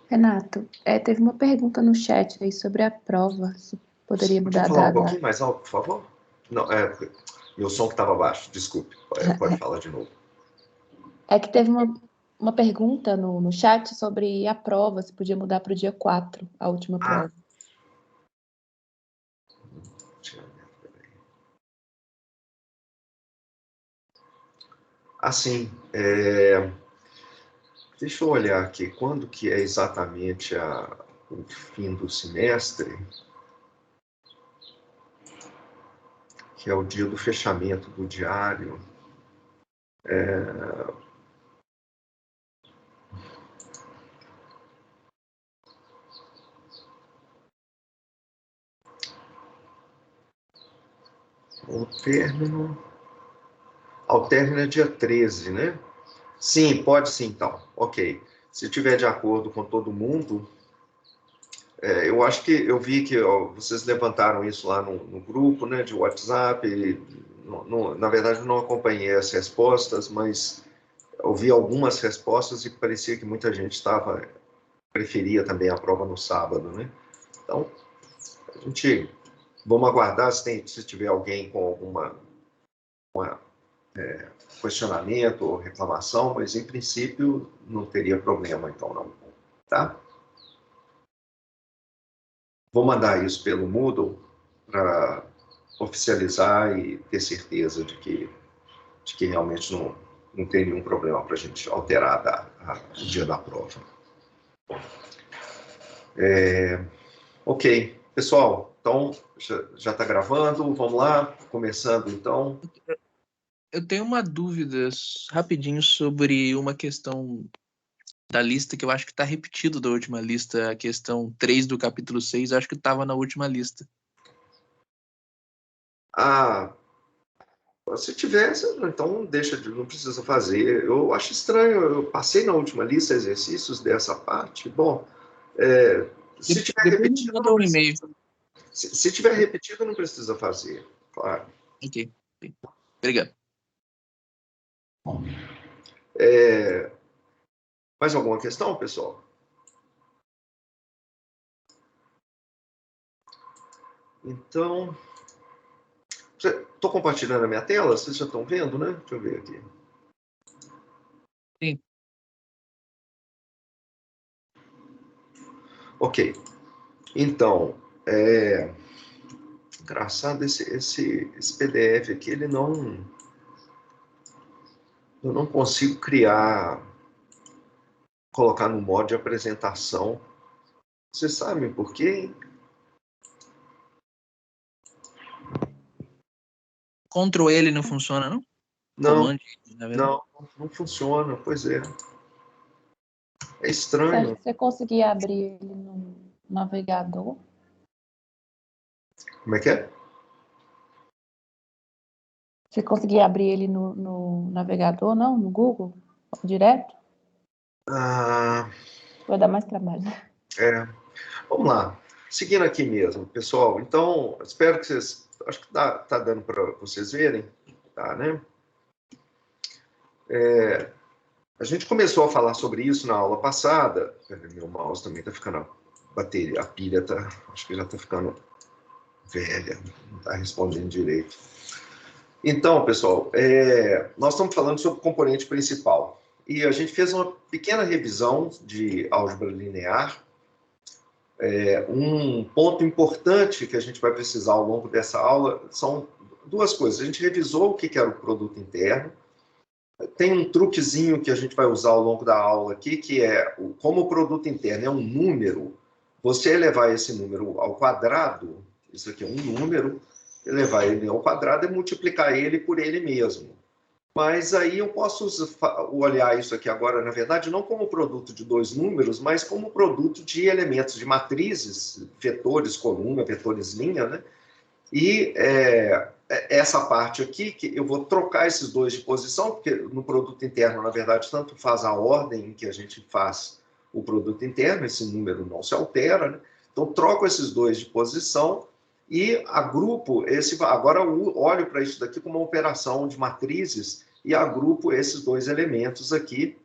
Renato, teve uma pergunta no chat aí sobre a prova, se poderia mudar a falar data. um pouquinho mais alto, por favor? Não, meu som que estava baixo, desculpe, pode falar de novo. É que teve uma pergunta no chat sobre a prova, se podia mudar para o dia 4, a última prova. Assim, deixa eu olhar aqui, quando que é exatamente o fim do semestre, que é o dia do fechamento do diário. Ao término é dia 13, né? Sim, pode sim, então. Ok. Se tiver de acordo com todo mundo, eu acho que eu vi que vocês levantaram isso lá no grupo, né, de WhatsApp. Na verdade, eu não acompanhei as respostas, mas ouvi algumas respostas e parecia que muita gente preferia também a prova no sábado, né? Então, vamos aguardar se tiver alguém com alguma questionamento ou reclamação, mas em princípio não teria problema, então não, tá? Vou mandar isso pelo Moodle para oficializar e ter certeza de que realmente não tem nenhum problema para a gente alterar o dia da prova. Ok, pessoal, então já está gravando, vamos lá, começando então. Eu tenho uma dúvida rapidinho sobre uma questão da lista que eu acho que está repetido da última lista, a questão 3 do capítulo 6, eu acho que estava na última lista. Se tivesse, então não precisa fazer. Eu acho estranho, eu passei na última lista exercícios dessa parte. Bom, se tiver repetido, não precisa. Se tiver repetido, não precisa fazer, claro. Ok, obrigado. Mais alguma questão, pessoal? Então, estou compartilhando a minha tela, vocês já estão vendo, né? Deixa eu ver aqui. Sim. Ok. Então, engraçado, esse PDF aqui, eu não consigo colocar no modo de apresentação. Vocês sabem por quê? Ctrl L não funciona, não? Não, Command, não funciona, pois é. É estranho. Você conseguia abrir ele no navegador? Como é que é? Você conseguia abrir ele no navegador, não? No Google? Direto? Vai dar mais trabalho. Vamos lá. Seguindo aqui mesmo, pessoal. Então, espero que vocês... Acho que tá dando para vocês verem. Tá, né? A gente começou a falar sobre isso na aula passada. Meu mouse também está ficando... A pilha acho que já está ficando velha. Não está respondendo direito. Então, pessoal, nós estamos falando sobre o componente principal. E a gente fez uma pequena revisão de álgebra linear. Um ponto importante que a gente vai precisar ao longo dessa aula são duas coisas. A gente revisou o que era o produto interno. Tem um truquezinho que a gente vai usar ao longo da aula aqui, que é como o produto interno é um número, você elevar esse número ao quadrado, isso aqui é um número, elevar ele ao quadrado é multiplicar ele por ele mesmo. Mas aí eu posso olhar isso aqui agora, na verdade, não como produto de dois números, mas como produto de elementos de matrizes, vetores coluna, vetores linha, né? E essa parte aqui, que eu vou trocar esses dois de posição, porque no produto interno, na verdade, tanto faz a ordem em que a gente faz o produto interno, esse número não se altera, né? Então, troco esses dois de posição e agrupo agora eu olho para isso daqui como uma operação de matrizes e agrupo esses dois elementos aqui.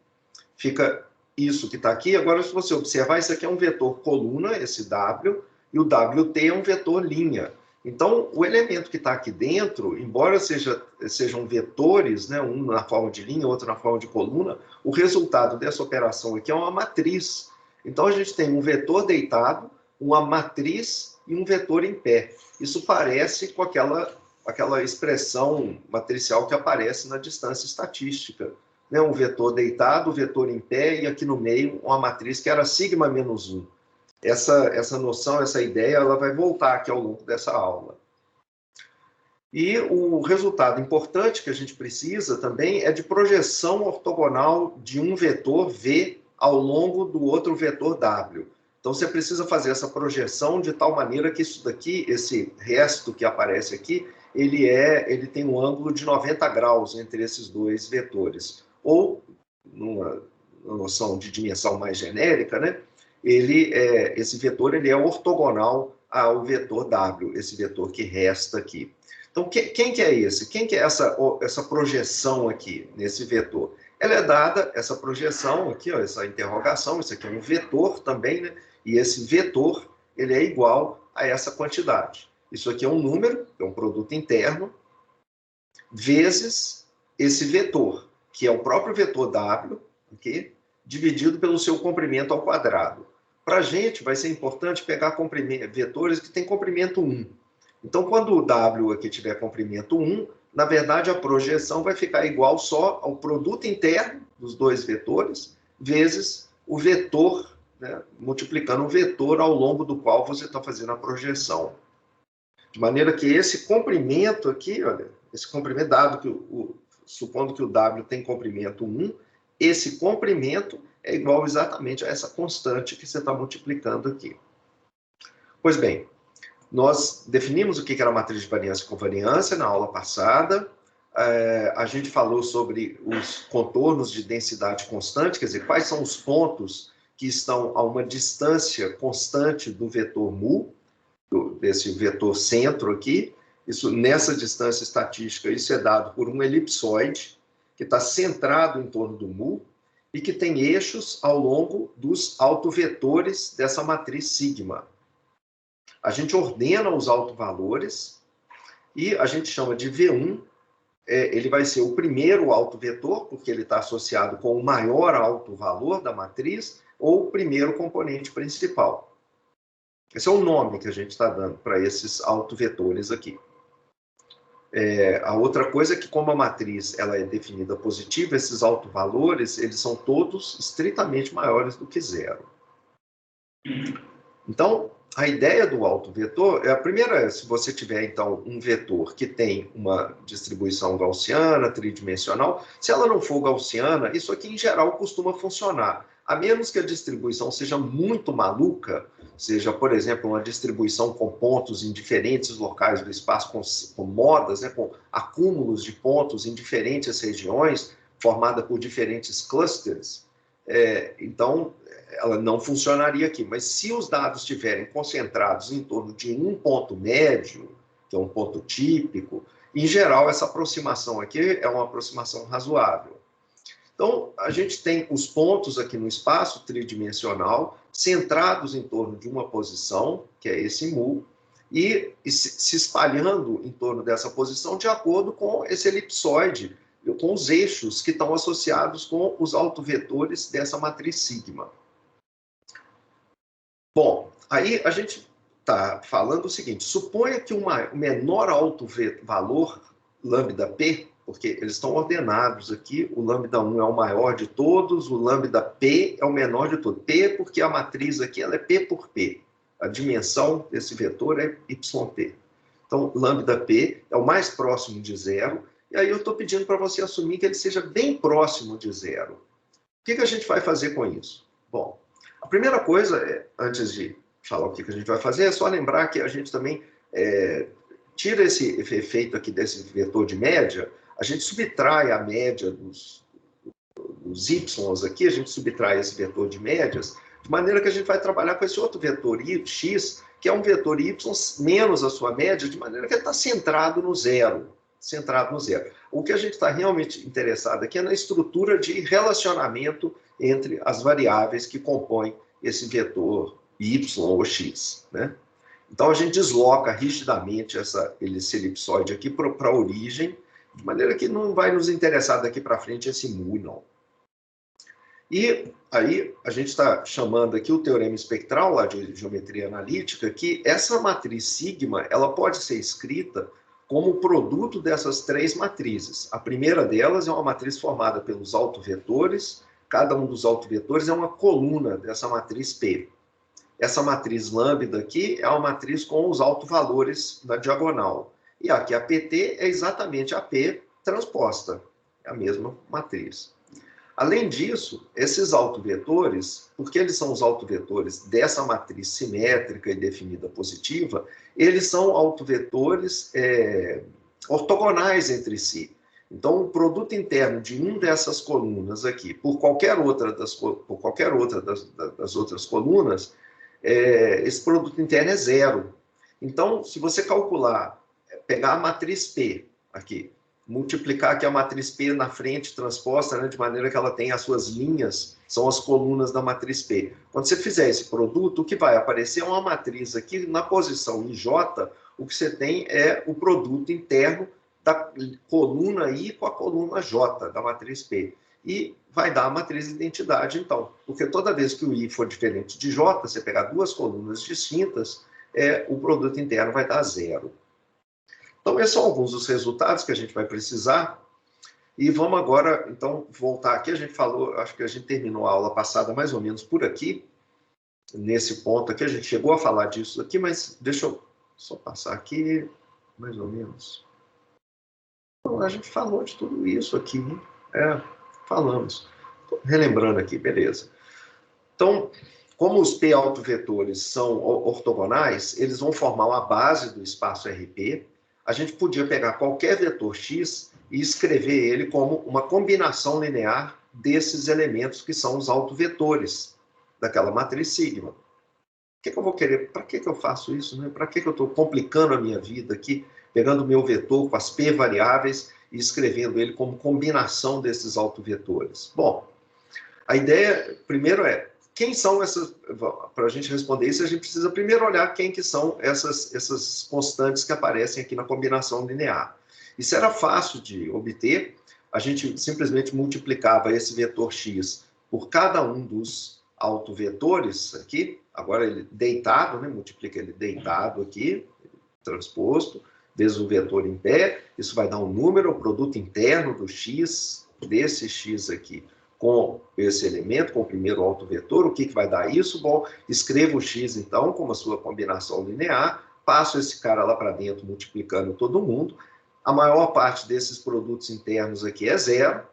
Fica isso que está aqui. Agora, se você observar, isso aqui é um vetor coluna, esse W, e o WT é um vetor linha. Então, o elemento que está aqui dentro, embora sejam vetores, né, um na forma de linha, outro na forma de coluna, o resultado dessa operação aqui é uma matriz. Então, a gente tem um vetor deitado, uma matriz e um vetor em pé. Isso parece com aquela expressão matricial que aparece na distância estatística. Né? Um vetor deitado, um vetor em pé, e aqui no meio uma matriz que era sigma menos 1. Essa noção, essa ideia, ela vai voltar aqui ao longo dessa aula. E o resultado importante que a gente precisa também é de projeção ortogonal de um vetor V ao longo do outro vetor W. Então, você precisa fazer essa projeção de tal maneira que isso daqui, esse resto que aparece aqui, ele tem um ângulo de 90 graus entre esses dois vetores. Ou, numa noção de dimensão mais genérica, né? Esse vetor ele é ortogonal ao vetor W, esse vetor que resta aqui. Então, quem que é esse? Quem que é essa projeção aqui, nesse vetor? Ela é dada, essa projeção aqui, ó, essa interrogação, isso aqui é um vetor também, né? E esse vetor, ele é igual a essa quantidade. Isso aqui é um número, é um produto interno, vezes esse vetor, que é o próprio vetor W, okay? Dividido pelo seu comprimento ao quadrado. Para a gente, vai ser importante pegar vetores que têm comprimento 1. Então, quando o W aqui tiver comprimento 1, na verdade, a projeção vai ficar igual só ao produto interno dos dois vetores, vezes o vetor, né, multiplicando o vetor ao longo do qual você está fazendo a projeção. De maneira que esse comprimento aqui, olha, esse comprimento dado que supondo que o W tem comprimento 1, esse comprimento é igual exatamente a essa constante que você está multiplicando aqui. Pois bem, nós definimos o que era a matriz de variância e convariância na aula passada. A gente falou sobre os contornos de densidade constante, quer dizer, quais são os pontos que estão a uma distância constante do vetor mu, desse vetor centro aqui. Isso, nessa distância estatística, isso é dado por um elipsoide que está centrado em torno do mu e que tem eixos ao longo dos autovetores dessa matriz sigma. A gente ordena os autovalores e a gente chama de V1. Ele vai ser o primeiro autovetor, porque ele está associado com o maior autovalor da matriz, ou o primeiro componente principal. Esse é o nome que a gente está dando para esses autovetores aqui. A outra coisa é que, como a matriz ela é definida positiva, esses autovalores eles são todos estritamente maiores do que zero. Então, a ideia do autovetor, a primeira é, se você tiver, então, um vetor que tem uma distribuição gaussiana, tridimensional, se ela não for gaussiana, isso aqui, em geral, costuma funcionar. A menos que a distribuição seja muito maluca, seja, por exemplo, uma distribuição com pontos em diferentes locais do espaço, com modas, né, com acúmulos de pontos em diferentes regiões, formada por diferentes clusters, então, ela não funcionaria aqui. Mas se os dados estiverem concentrados em torno de um ponto médio, que é um ponto típico, em geral, essa aproximação aqui é uma aproximação razoável. Então, a gente tem os pontos aqui no espaço tridimensional, centrados em torno de uma posição, que é esse mu, e se espalhando em torno dessa posição de acordo com esse elipsoide, com os eixos que estão associados com os autovetores dessa matriz sigma. Bom, aí a gente está falando o seguinte, suponha que o menor autovalor, lambda p, porque eles estão ordenados aqui, o lambda 1 é o maior de todos, o lambda p é o menor de todos. P porque a matriz aqui ela é p por p, a dimensão desse vetor é yp. Então, lambda p é o mais próximo de zero, e aí eu estou pedindo para você assumir que ele seja bem próximo de zero. O que a gente vai fazer com isso? Bom, a primeira coisa, antes de falar o que a gente vai fazer, é só lembrar que a gente também tira esse efeito aqui desse vetor de média, a gente subtrai a média dos y aqui, a gente subtrai esse vetor de médias, de maneira que a gente vai trabalhar com esse outro vetor x, que é um vetor y menos a sua média, de maneira que ele está centrado no zero. Centrado no zero. O que a gente está realmente interessado aqui é na estrutura de relacionamento entre as variáveis que compõem esse vetor y ou x, né? Então, a gente desloca rigidamente esse elipsoide aqui para a origem, de maneira que não vai nos interessar daqui para frente esse mu, não. E aí, a gente está chamando aqui o teorema espectral, lá de geometria analítica, que essa matriz sigma, ela pode ser escrita como produto dessas três matrizes. A primeira delas é uma matriz formada pelos autovetores, cada um dos autovetores é uma coluna dessa matriz P. Essa matriz lambda aqui é uma matriz com os autovalores na diagonal. E aqui a PT é exatamente a P transposta, é a mesma matriz. Além disso, esses autovetores, porque eles são os autovetores dessa matriz simétrica e definida positiva, eles são autovetores ortogonais entre si. Então, o produto interno de um dessas colunas aqui, por qualquer outra das outras colunas, esse produto interno é zero. Então, se você calcular, pegar a matriz P aqui, multiplicar aqui a matriz P na frente transposta, né, de maneira que ela tem as suas linhas, são as colunas da matriz P. Quando você fizer esse produto, o que vai aparecer é uma matriz aqui, na posição em J, o que você tem é o produto interno da coluna I com a coluna J, da matriz P. E vai dar a matriz de identidade, então. Porque toda vez que o I for diferente de J, você pegar duas colunas distintas, o produto interno vai dar zero. Então, esses são alguns dos resultados que a gente vai precisar. E vamos agora, então, voltar aqui. A gente falou, acho que a gente terminou a aula passada mais ou menos por aqui. Nesse ponto aqui, a gente chegou a falar disso aqui, mas deixa eu só passar aqui, mais ou menos. Então, a gente falou de tudo isso aqui, né? Falamos. Tô relembrando aqui, beleza. Então, como os P autovetores são ortogonais, eles vão formar uma base do espaço RP. A gente podia pegar qualquer vetor X e escrever ele como uma combinação linear desses elementos que são os autovetores daquela matriz sigma. O que eu vou querer? Para que eu faço isso? Né? Para que eu estou complicando a minha vida aqui, pegando o meu vetor com as P variáveis e escrevendo ele como combinação desses autovetores? Bom, a ideia, primeiro quem são essas... Para a gente responder isso, a gente precisa primeiro olhar quem que são essas constantes que aparecem aqui na combinação linear. Isso era fácil de obter, a gente simplesmente multiplicava esse vetor x por cada um dos autovetores aqui, agora ele deitado, né? Multiplica ele deitado aqui, transposto, vezes o vetor em pé, isso vai dar um número, o produto interno do x, desse x aqui, com esse elemento, com o primeiro autovetor. O que vai dar isso? Bom, escrevo o x, então, como a sua combinação linear, passo esse cara lá para dentro, multiplicando todo mundo. A maior parte desses produtos internos aqui é zero.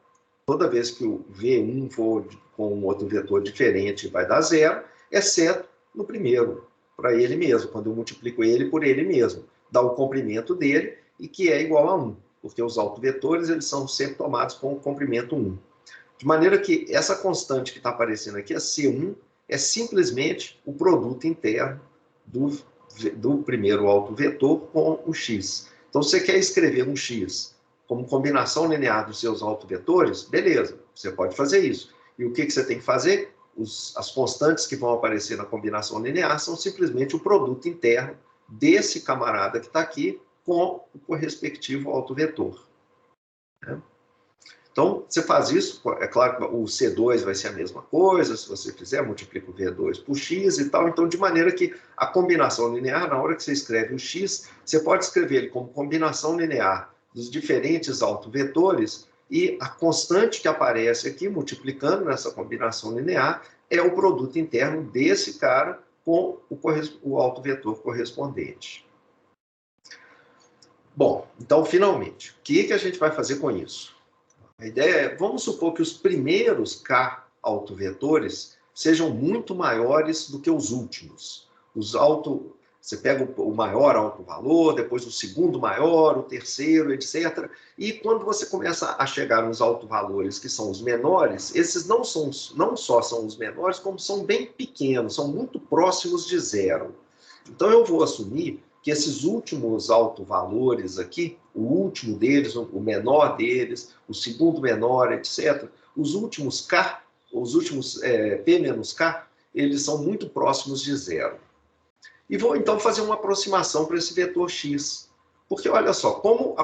Toda vez que o V1 for com um outro vetor diferente, vai dar zero, exceto no primeiro, para ele mesmo, quando eu multiplico ele por ele mesmo. Dá o comprimento dele, e que é igual a 1, porque os autovetores eles são sempre tomados com o comprimento 1. De maneira que essa constante que está aparecendo aqui, a C1, é simplesmente o produto interno do primeiro autovetor com o x. Então, você quer escrever um x como combinação linear dos seus autovetores? Beleza, você pode fazer isso. E o que você tem que fazer? As constantes que vão aparecer na combinação linear são simplesmente o produto interno desse camarada que está aqui com o correspectivo autovetor. Né? Então, você faz isso, é claro que o C2 vai ser a mesma coisa, se você fizer, multiplica o V2 por x e tal, então de maneira que a combinação linear, na hora que você escreve o x, você pode escrever ele como combinação linear dos diferentes autovetores, e a constante que aparece aqui, multiplicando nessa combinação linear, é o produto interno desse cara com o autovetor correspondente. Bom, então, finalmente, o que a gente vai fazer com isso? A ideia é, vamos supor que os primeiros K autovetores sejam muito maiores do que os últimos. Você pega o maior autovalor, depois o segundo maior, o terceiro, etc. E quando você começa a chegar nos autovalores que são os menores, esses não só são os menores, como são bem pequenos, são muito próximos de zero. Então, eu vou assumir que esses últimos autovalores aqui, o último deles, o menor deles, o segundo menor, etc., os últimos K, os últimos P menos K, eles são muito próximos de zero. E vou, então, fazer uma aproximação para esse vetor X. Porque, olha só, como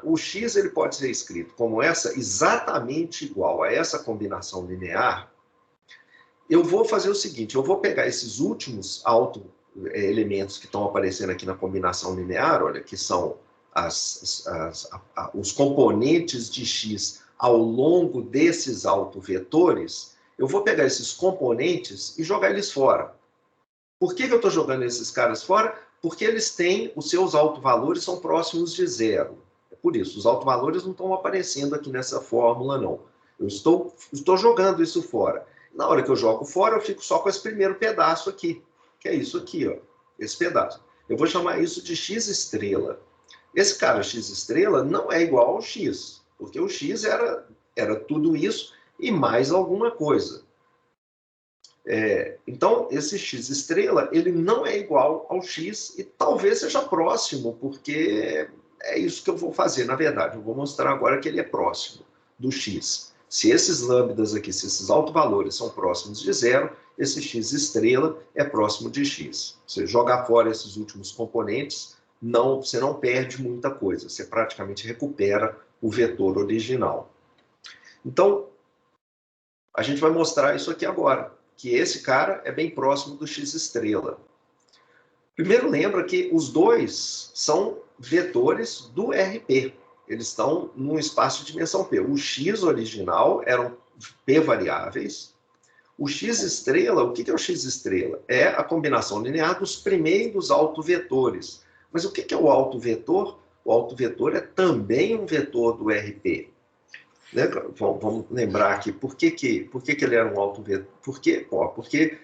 o X ele pode ser escrito como essa, exatamente igual a essa combinação linear, eu vou fazer o seguinte, eu vou pegar esses últimos elementos que estão aparecendo aqui na combinação linear, olha, que são os componentes de X ao longo desses autovetores, eu vou pegar esses componentes e jogar eles fora. Por que eu estou jogando esses caras fora? Porque eles têm, os seus autovalores são próximos de zero. É por isso, os autovalores não estão aparecendo aqui nessa fórmula, não. Eu estou jogando isso fora. Na hora que eu jogo fora, eu fico só com esse primeiro pedaço aqui, que é isso aqui, ó, esse pedaço. Eu vou chamar isso de X estrela. Esse cara X estrela não é igual ao X, porque o X era tudo isso e mais alguma coisa. Então, esse X estrela, ele não é igual ao X e talvez seja próximo, porque é isso que eu vou fazer, na verdade. Eu vou mostrar agora que ele é próximo do X. Se esses lambdas aqui, se esses autovalores são próximos de zero, esse X estrela é próximo de X. Você jogar fora esses últimos componentes, você não perde muita coisa. Você praticamente recupera o vetor original. Então, a gente vai mostrar isso aqui agora, que esse cara é bem próximo do X estrela. Primeiro, lembra que os dois são vetores do RP. Eles estão num espaço de dimensão P. O X original eram P variáveis. O X estrela, o que é o X estrela? É a combinação linear dos primeiros autovetores. Mas o que é o autovetor? O autovetor é também um vetor do RP. Né? Vamos lembrar aqui, por que ele era um autovetor? Porque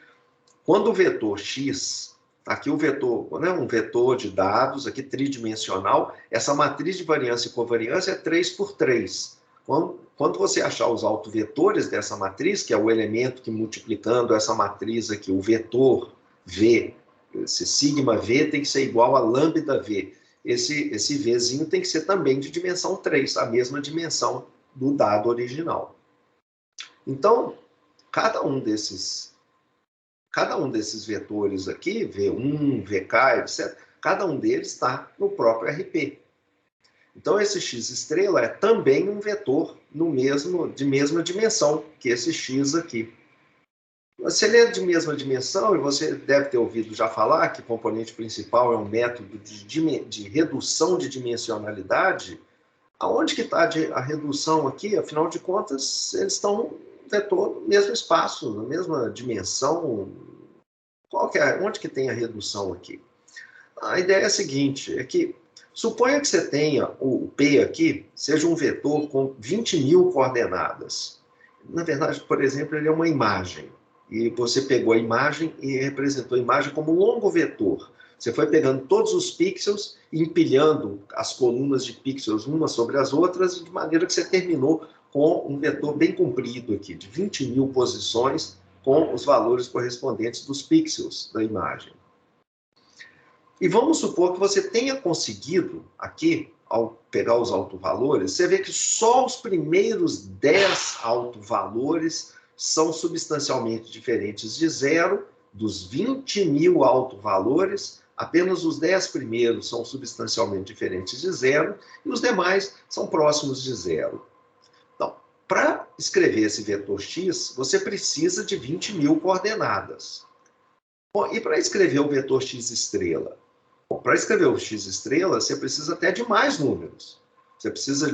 quando o vetor X, aqui o vetor, né, um vetor de dados, aqui tridimensional, essa matriz de variância e covariância é 3 por 3. Quando você achar os autovetores dessa matriz, que é o elemento que multiplicando essa matriz aqui, o vetor V, esse sigma V tem que ser igual a lambda V. Esse Vzinho tem que ser também de dimensão 3, a mesma dimensão do dado original. Então, cada um desses vetores aqui, V1, VK, etc., cada um deles está no próprio RP. Então, esse X estrela é também um vetor de mesma dimensão que esse X aqui. Se ele é de mesma dimensão, e você deve ter ouvido já falar que componente principal é um método de redução de dimensionalidade, aonde que está a redução aqui? Afinal de contas, eles estão no vetor no mesmo espaço, na mesma dimensão. Onde que tem a redução aqui? A ideia é a seguinte, é que suponha que você tenha o P aqui, seja um vetor com 20.000 coordenadas. Na verdade, por exemplo, ele é uma imagem. E você pegou a imagem e representou a imagem como um longo vetor. Você foi pegando todos os pixels e empilhando as colunas de pixels umas sobre as outras, de maneira que você terminou com um vetor bem comprido aqui, de 20.000 posições, com os valores correspondentes dos pixels da imagem. E vamos supor que você tenha conseguido aqui, ao pegar os autovalores, você vê que só os primeiros 10 autovalores são substancialmente diferentes de zero. Dos 20.000 autovalores, apenas os 10 primeiros são substancialmente diferentes de zero e os demais são próximos de zero. Então, para escrever esse vetor X, você precisa de 20.000 coordenadas. Bom, e para escrever o vetor X estrela? Para escrever o X estrela, você precisa até de mais números. Você precisa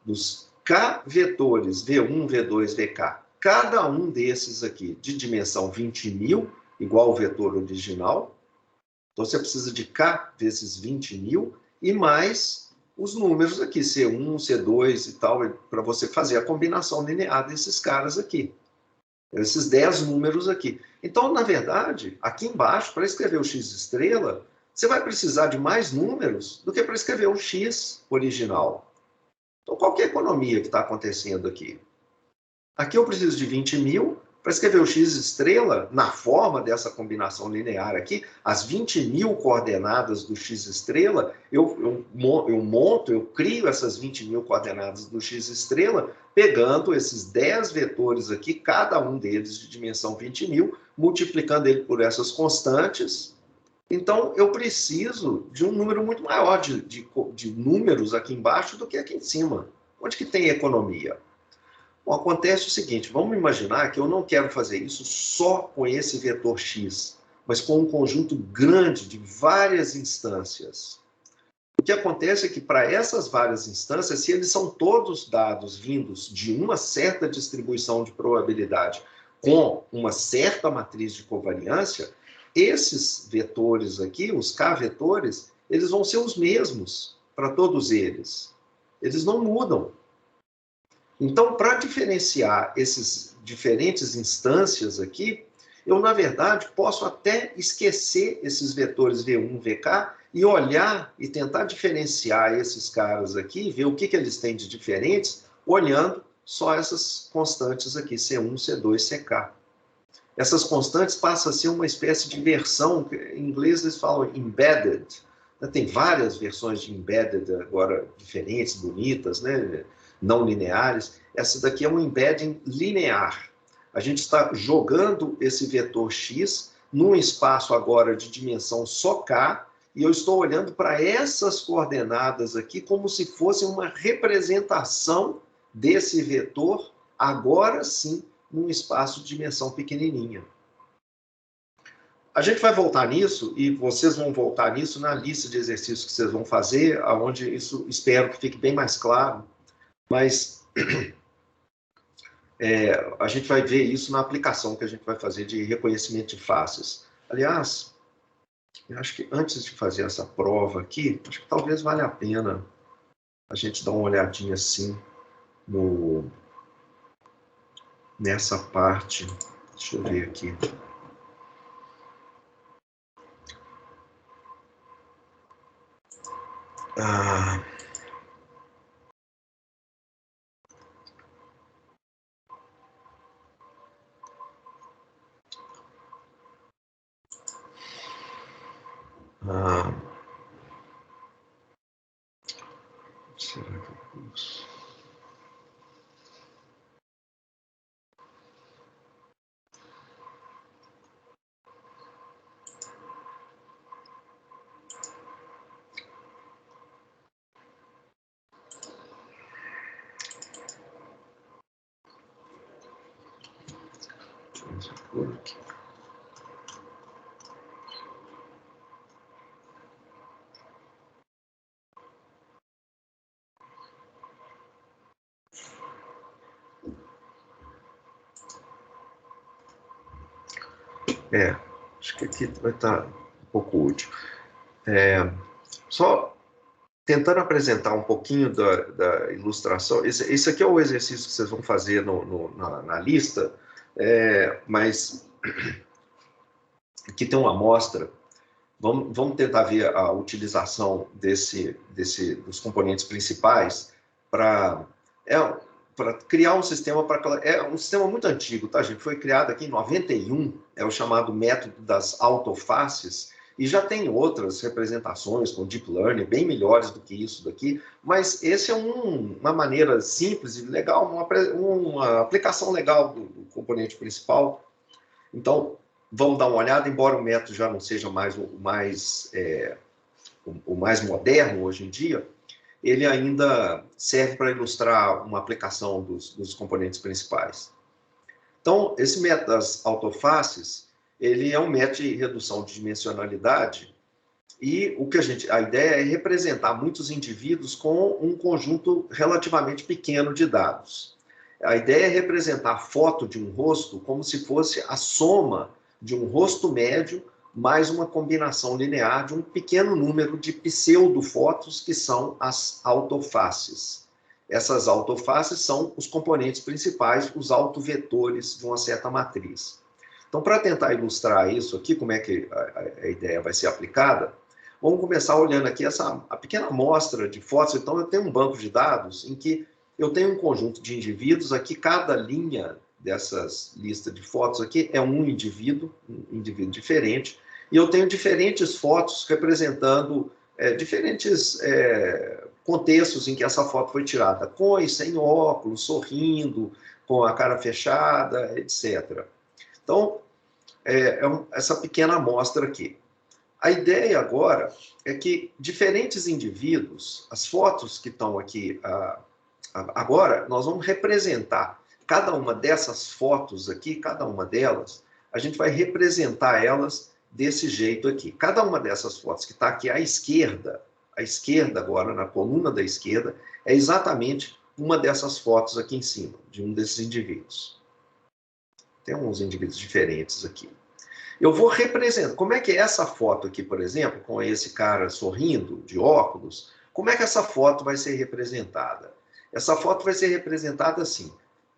dos K vetores, V1, V2, VK. Cada um desses aqui de dimensão 20.000, igual ao vetor original. Então, você precisa de K vezes 20.000 e mais os números aqui, C1, C2 e tal, para você fazer a combinação linear desses caras aqui. Esses 10 números aqui. Então, na verdade, aqui embaixo, para escrever o X estrela, você vai precisar de mais números do que para escrever o X original. Então, qual que é a economia que está acontecendo aqui? Aqui eu preciso de 20.000, Para escrever o x estrela, na forma dessa combinação linear aqui, as 20.000 coordenadas do x estrela, eu crio essas 20.000 coordenadas do x estrela, pegando esses 10 vetores aqui, cada um deles de dimensão 20.000, multiplicando ele por essas constantes. Então, eu preciso de um número muito maior de números aqui embaixo do que aqui em cima. Onde que tem economia? Bom, acontece o seguinte, vamos imaginar que eu não quero fazer isso só com esse vetor x, mas com um conjunto grande de várias instâncias. O que acontece é que para essas várias instâncias, se eles são todos dados vindos de uma certa distribuição de probabilidade com uma certa matriz de covariância, esses vetores aqui, os k-vetores, eles vão ser os mesmos para todos eles. Eles não mudam. Então, para diferenciar essas diferentes instâncias aqui, eu, na verdade, posso até esquecer esses vetores V1, VK e olhar e tentar diferenciar esses caras aqui, ver o que eles têm de diferentes, olhando só essas constantes aqui, C1, C2, CK. Essas constantes passam a ser uma espécie de versão, em inglês eles falam embedded, né? Tem várias versões de embedded agora diferentes, bonitas, né? Não lineares. Essa daqui é um embedding linear. A gente está jogando esse vetor x num espaço agora de dimensão só k, e eu estou olhando para essas coordenadas aqui como se fosse uma representação desse vetor, agora sim, num espaço de dimensão pequenininha. A gente vai voltar nisso, e vocês vão voltar nisso na lista de exercícios que vocês vão fazer, onde isso espero que fique bem mais claro. Mas a gente vai ver isso na aplicação que a gente vai fazer de reconhecimento de faces. Aliás, eu acho que antes de fazer essa prova aqui, acho que talvez valha a pena a gente dar uma olhadinha assim nessa parte. Deixa eu ver aqui. Será que eu posso? Acho que aqui vai estar um pouco útil. Só tentando apresentar um pouquinho da ilustração. Esse aqui é o exercício que vocês vão fazer na lista, mas aqui tem uma amostra. Vamos tentar ver a utilização dos componentes principais para criar um sistema é um sistema muito antigo, tá, gente? Foi criado aqui em 91, é o chamado método das autofaces, e já tem outras representações com deep learning bem melhores do que isso daqui, mas esse é uma maneira simples e legal, uma aplicação legal do componente principal. Então, vamos dar uma olhada, embora o método já não seja mais o mais moderno hoje em dia, ele ainda serve para ilustrar uma aplicação dos componentes principais. Então, esse método das autofaces, ele é um método de redução de dimensionalidade, e a ideia é representar muitos indivíduos com um conjunto relativamente pequeno de dados. A ideia é representar a foto de um rosto como se fosse a soma de um rosto médio mais uma combinação linear de um pequeno número de pseudofotos, que são as autofaces. Essas autofaces são os componentes principais, os autovetores de uma certa matriz. Então, para tentar ilustrar isso aqui, como é que a ideia vai ser aplicada, vamos começar olhando aqui a pequena amostra de fotos. Então, eu tenho um banco de dados em que eu tenho um conjunto de indivíduos, aqui cada linha dessas listas de fotos aqui é um indivíduo diferente, e eu tenho diferentes fotos representando diferentes contextos em que essa foto foi tirada, com e sem óculos, sorrindo, com a cara fechada, etc. Então, essa pequena amostra aqui. A ideia agora é que diferentes indivíduos, as fotos que estão aqui agora, nós vamos representar cada uma dessas fotos aqui, cada uma delas, a gente vai representar elas desse jeito aqui. Cada uma dessas fotos que está aqui à esquerda agora, na coluna da esquerda, é exatamente uma dessas fotos aqui em cima, de um desses indivíduos. Tem uns indivíduos diferentes aqui. Eu vou representar, como é que é essa foto aqui, por exemplo, com esse cara sorrindo, de óculos, como é que essa foto vai ser representada? Essa foto vai ser representada assim,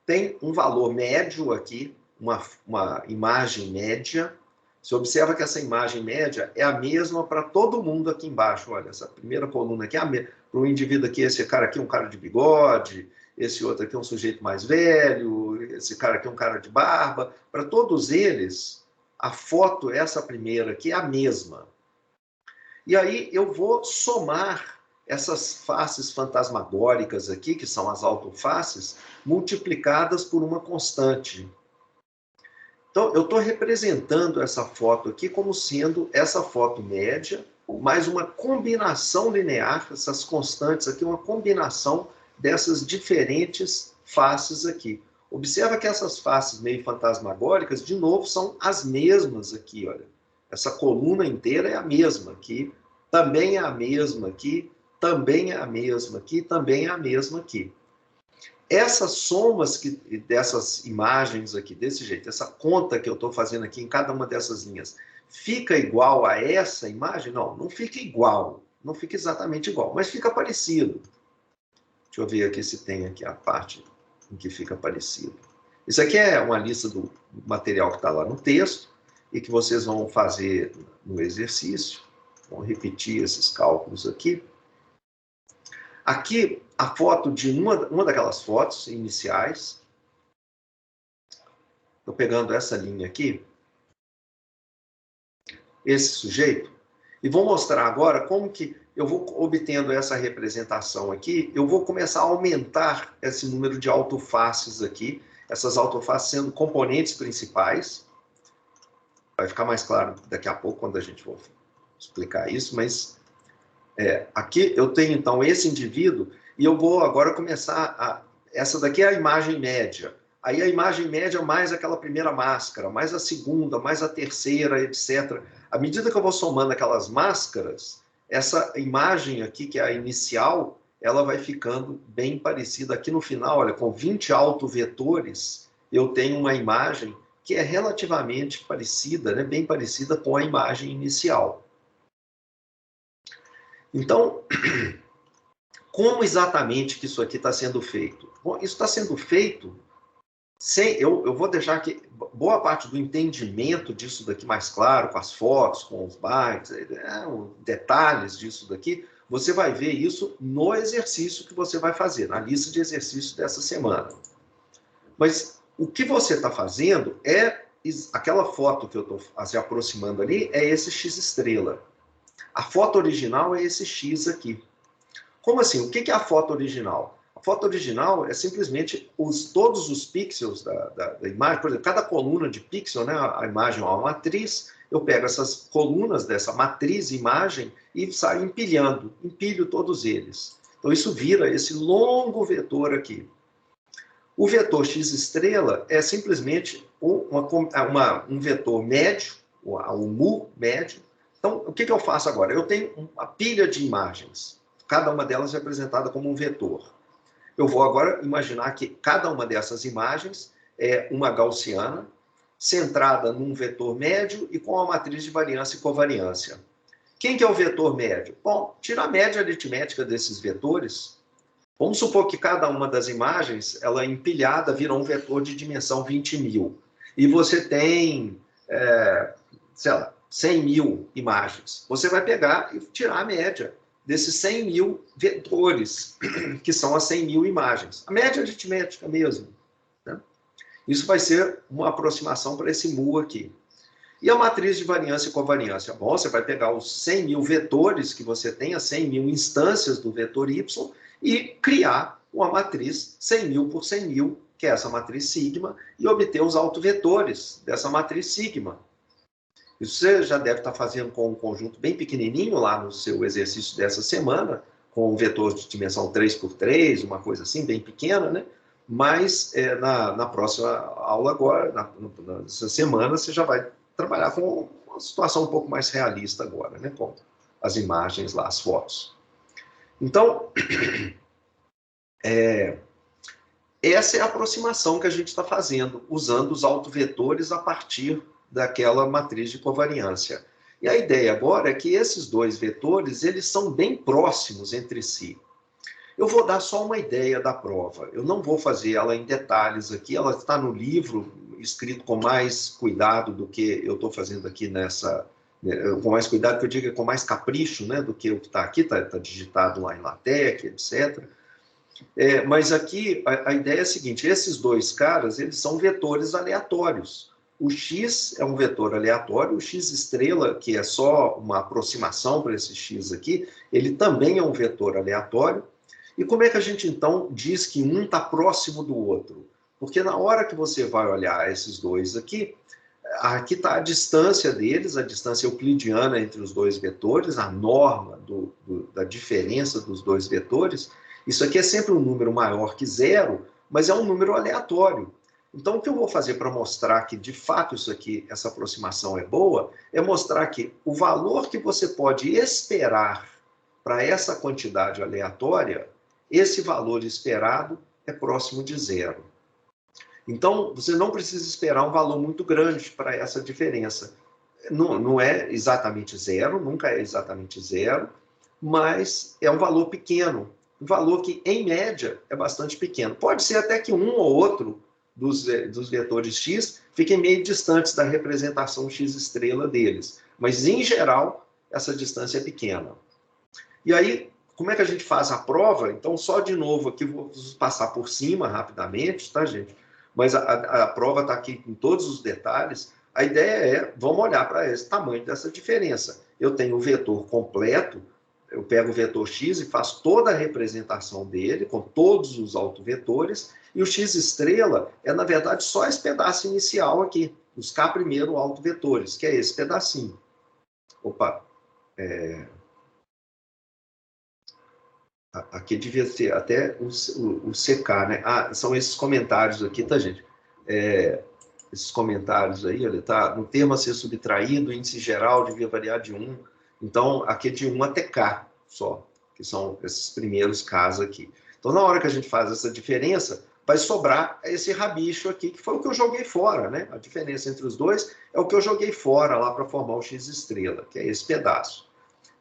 tem um valor médio aqui, uma imagem média. Você observa que essa imagem média é a mesma para todo mundo aqui embaixo. Olha, essa primeira coluna aqui é a mesma. Para o indivíduo aqui, esse cara aqui é um cara de bigode, esse outro aqui é um sujeito mais velho, esse cara aqui é um cara de barba. Para todos eles, a foto, essa primeira aqui, é a mesma. E aí eu vou somar essas faces fantasmagóricas aqui, que são as autofaces, multiplicadas por uma constante. Então, eu estou representando essa foto aqui como sendo essa foto média, mais uma combinação linear, essas constantes aqui, uma combinação dessas diferentes faces aqui. Observa que essas faces meio fantasmagóricas, de novo, são as mesmas aqui, olha. Essa coluna inteira é a mesma aqui, também é a mesma aqui, também é a mesma aqui, também é a mesma aqui. Essas somas dessas imagens aqui, desse jeito, essa conta que eu estou fazendo aqui em cada uma dessas linhas, fica igual a essa imagem? Não, não fica igual, não fica exatamente igual, mas fica parecido. Deixa eu ver aqui se tem aqui a parte em que fica parecido. Isso aqui é uma lista do material que está lá no texto e que vocês vão fazer no exercício. Vão repetir esses cálculos aqui. Aqui, a foto de uma daquelas fotos iniciais. Estou pegando essa linha aqui. Esse sujeito. E vou mostrar agora como que eu vou obtendo essa representação aqui. Eu vou começar a aumentar esse número de autofaces aqui. Essas autofaces sendo componentes principais. Vai ficar mais claro daqui a pouco, quando a gente for explicar isso, mas aqui eu tenho, então, esse indivíduo, e eu vou agora começar essa daqui é a imagem média. Aí a imagem média mais aquela primeira máscara, mais a segunda, mais a terceira, etc. À medida que eu vou somando aquelas máscaras, essa imagem aqui, que é a inicial, ela vai ficando bem parecida. Aqui no final, olha, com 20 autovetores, eu tenho uma imagem que é relativamente parecida, né, bem parecida com a imagem inicial. Então, como exatamente que isso aqui está sendo feito? Bom, isso está sendo feito sem... Eu vou deixar aqui boa parte do entendimento disso daqui mais claro, com as fotos, com os bytes, detalhes disso daqui, você vai ver isso no exercício que você vai fazer, na lista de exercícios dessa semana. Mas o que você está fazendo é... Aquela foto que eu estou se aproximando ali é esse X estrela. A foto original é esse X aqui. Como assim? O que é a foto original? A foto original é simplesmente todos os pixels da imagem. Por exemplo, cada coluna de pixel, né, a imagem é uma matriz, eu pego essas colunas dessa matriz imagem e saio empilho todos eles. Então isso vira esse longo vetor aqui. O vetor X estrela é simplesmente um vetor médio, o mu médio. Então, o que eu faço agora? Eu tenho uma pilha de imagens, cada uma delas representada como um vetor. Eu vou agora imaginar que cada uma dessas imagens é uma gaussiana, centrada num vetor médio e com a matriz de variância e covariância. Quem que é o vetor médio? Bom, tira a média aritmética desses vetores. Vamos supor que cada uma das imagens, ela empilhada, vira um vetor de dimensão 20.000. E você tem, sei lá, 100.000 imagens. Você vai pegar e tirar a média desses 100.000 vetores, que são as 100.000 imagens. A média aritmética mesmo. Né? Isso vai ser uma aproximação para esse mu aqui. E a matriz de variância e covariância? Bom, você vai pegar os 100 mil vetores que você tem, as 100 mil instâncias do vetor y, e criar uma matriz 100 mil por 100 mil, que é essa matriz sigma, e obter os autovetores dessa matriz sigma. Isso você já deve estar fazendo com um conjunto bem pequenininho lá no seu exercício dessa semana, com um vetor de dimensão 3×3, uma coisa assim, bem pequena, né? Mas na próxima aula agora, nessa semana, você já vai trabalhar com uma situação um pouco mais realista agora, né? Com as imagens lá, as fotos. Então, essa é a aproximação que a gente está fazendo, usando os autovetores a partir daquela matriz de covariância. E a ideia agora é que esses dois vetores, eles são bem próximos entre si. Eu vou dar só uma ideia da prova. Eu não vou fazer ela em detalhes aqui, ela está no livro, escrito com mais cuidado do que eu estou fazendo aqui nessa... Com mais cuidado, que eu digo, com mais capricho, né, do que o que está aqui, está digitado lá em LaTeX, etc. Mas aqui a ideia é a seguinte, esses dois caras, eles são vetores aleatórios. O x é um vetor aleatório, o x estrela, que é só uma aproximação para esse x aqui, ele também é um vetor aleatório. E como é que a gente, então, diz que um está próximo do outro? Porque na hora que você vai olhar esses dois aqui está a distância deles, a distância euclidiana entre os dois vetores, a norma da diferença dos dois vetores. Isso aqui é sempre um número maior que zero, mas é um número aleatório. Então, o que eu vou fazer para mostrar que, de fato, isso aqui, essa aproximação é boa, é mostrar que o valor que você pode esperar para essa quantidade aleatória, esse valor esperado é próximo de zero. Então, você não precisa esperar um valor muito grande para essa diferença. Não é exatamente zero, nunca é exatamente zero, mas é um valor pequeno. Um valor que, em média, é bastante pequeno. Pode ser até que um ou outro dos vetores x fiquem meio distantes da representação x estrela deles. Mas, em geral, essa distância é pequena. E aí, como é que a gente faz a prova? Então, só de novo aqui, vou passar por cima rapidamente, tá, gente? Mas a prova está aqui com todos os detalhes. A ideia é, vamos olhar para esse tamanho dessa diferença. Eu tenho o vetor completo, eu pego o vetor x e faço toda a representação dele, com todos os autovetores, e o x estrela é, na verdade, só esse pedaço inicial aqui, os k primeiro autovetores, que é esse pedacinho. Opa, aqui devia ter até o CK, né? Ah, são esses comentários aqui, tá, gente? Esses comentários aí, olha, tá? No termo a ser subtraído, o índice geral devia variar de 1. Então, aqui é de 1 até K só, que são esses primeiros Ks aqui. Então, na hora que a gente faz essa diferença, vai sobrar esse rabicho aqui, que foi o que eu joguei fora, né? A diferença entre os dois é o que eu joguei fora lá para formar o x estrela, que é esse pedaço.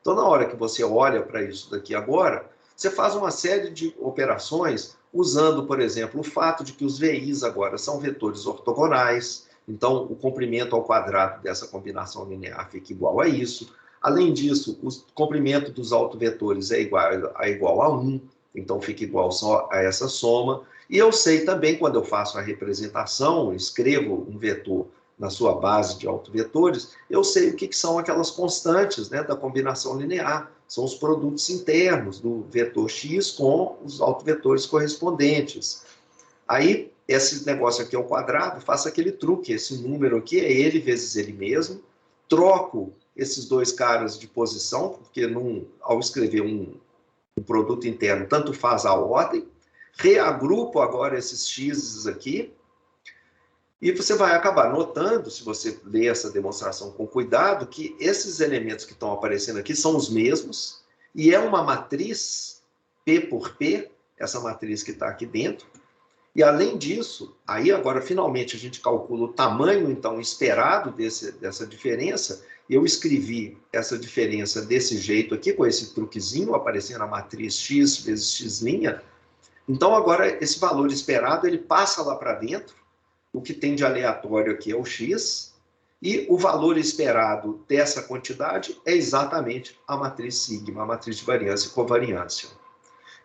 Então, na hora que você olha para isso daqui agora, você faz uma série de operações usando, por exemplo, o fato de que os VIs agora são vetores ortogonais, então o comprimento ao quadrado dessa combinação linear fica igual a isso. Além disso, o comprimento dos autovetores é igual a 1, então fica igual só a essa soma. E eu sei também, quando eu faço a representação, escrevo um vetor na sua base de autovetores, eu sei o que são aquelas constantes, né, da combinação linear. São os produtos internos do vetor x com os autovetores correspondentes. Aí, esse negócio aqui ao quadrado, faço aquele truque, esse número aqui é ele vezes ele mesmo, troco esses dois caras de posição, porque ao escrever um produto interno, tanto faz a ordem, reagrupo agora esses x's aqui, e você vai acabar notando, se você ler essa demonstração com cuidado, que esses elementos que estão aparecendo aqui são os mesmos, e é uma matriz P por P, essa matriz que está aqui dentro. E além disso, aí agora finalmente a gente calcula o tamanho, então, esperado dessa diferença. Eu escrevi essa diferença desse jeito aqui, com esse truquezinho, aparecendo a matriz x vezes x'. Então agora esse valor esperado, ele passa lá para dentro. O que tem de aleatório aqui é o x, e o valor esperado dessa quantidade é exatamente a matriz sigma, a matriz de variância e covariância.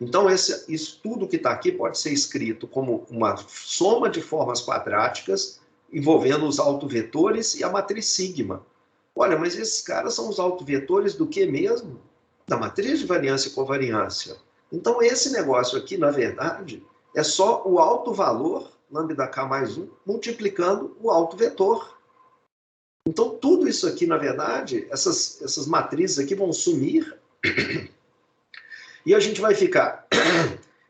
Então, isso tudo que está aqui pode ser escrito como uma soma de formas quadráticas envolvendo os autovetores e a matriz sigma. Olha, mas esses caras são os autovetores do que mesmo? Da matriz de variância e covariância. Então, esse negócio aqui, na verdade, é só o autovalor, lambda k mais 1, multiplicando o autovetor. Então, tudo isso aqui, na verdade, essas matrizes aqui vão sumir e a gente vai ficar...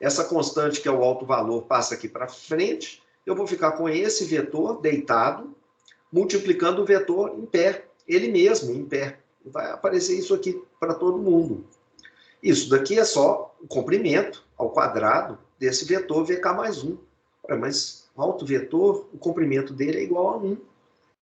Essa constante, que é o autovalor, passa aqui para frente, eu vou ficar com esse vetor deitado, multiplicando o vetor em pé, ele mesmo, em pé. Vai aparecer isso aqui para todo mundo. Isso daqui é só o comprimento ao quadrado desse vetor VK mais 1. Mas o autovetor, o comprimento dele é igual a 1.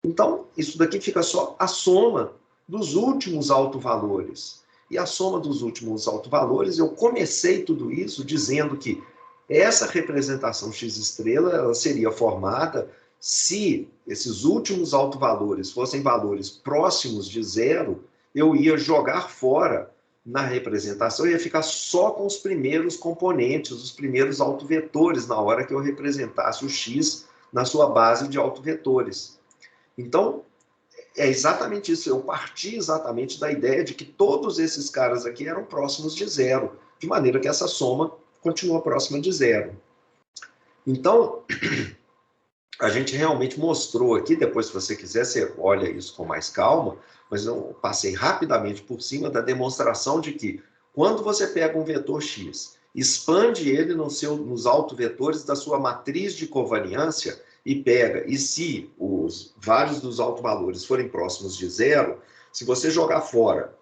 Então, isso daqui fica só a soma dos últimos autovalores. E a soma dos últimos autovalores, eu comecei tudo isso dizendo que essa representação x-estrela ela seria formada se esses últimos autovalores fossem valores próximos de zero, eu ia jogar fora na representação, ia ficar só com os primeiros componentes, os primeiros autovetores, na hora que eu representasse o x na sua base de autovetores. Então, é exatamente isso. Eu parti exatamente da ideia de que todos esses caras aqui eram próximos de zero, de maneira que essa soma continua próxima de zero. Então, a gente realmente mostrou aqui, depois se você quiser, você olha isso com mais calma, mas eu passei rapidamente por cima da demonstração de que quando você pega um vetor x, expande ele nos autovetores da sua matriz de covariância e se vários dos autovalores forem próximos de zero, se você jogar fora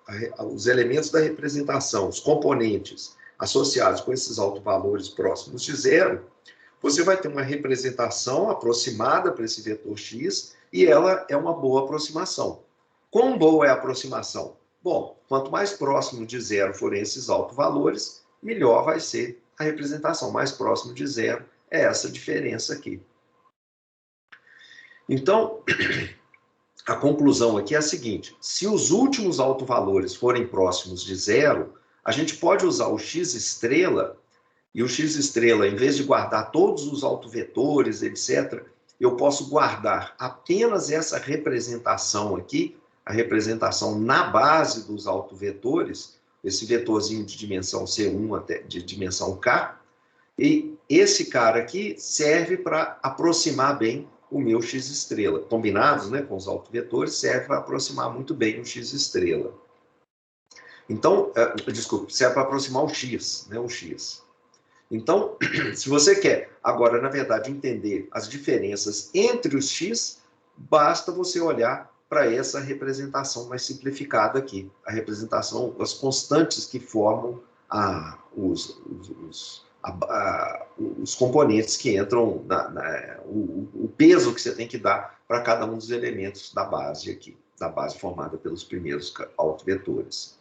os elementos da representação, os componentes associados com esses autovalores próximos de zero, você vai ter uma representação aproximada para esse vetor x e ela é uma boa aproximação. Quão boa é a aproximação? Bom, quanto mais próximo de zero forem esses autovalores, melhor vai ser a representação. Mais próximo de zero é essa diferença aqui. Então, a conclusão aqui é a seguinte: se os últimos autovalores forem próximos de zero, a gente pode usar o x-estrela, e o x-estrela, em vez de guardar todos os autovetores, etc., eu posso guardar apenas essa representação aqui, a representação na base dos autovetores, esse vetorzinho de dimensão C1 até de dimensão K, e esse cara aqui serve para aproximar bem o meu x-estrela. Combinados, né, com os autovetores, serve para aproximar muito bem o x-estrela. Então, desculpe, serve para aproximar o x, né, o x. Então, se você quer, agora, na verdade, entender as diferenças entre os x, basta você olhar para essa representação mais simplificada aqui, a representação, as constantes que formam os componentes que entram, o peso que você tem que dar para cada um dos elementos da base aqui, da base formada pelos primeiros autovetores.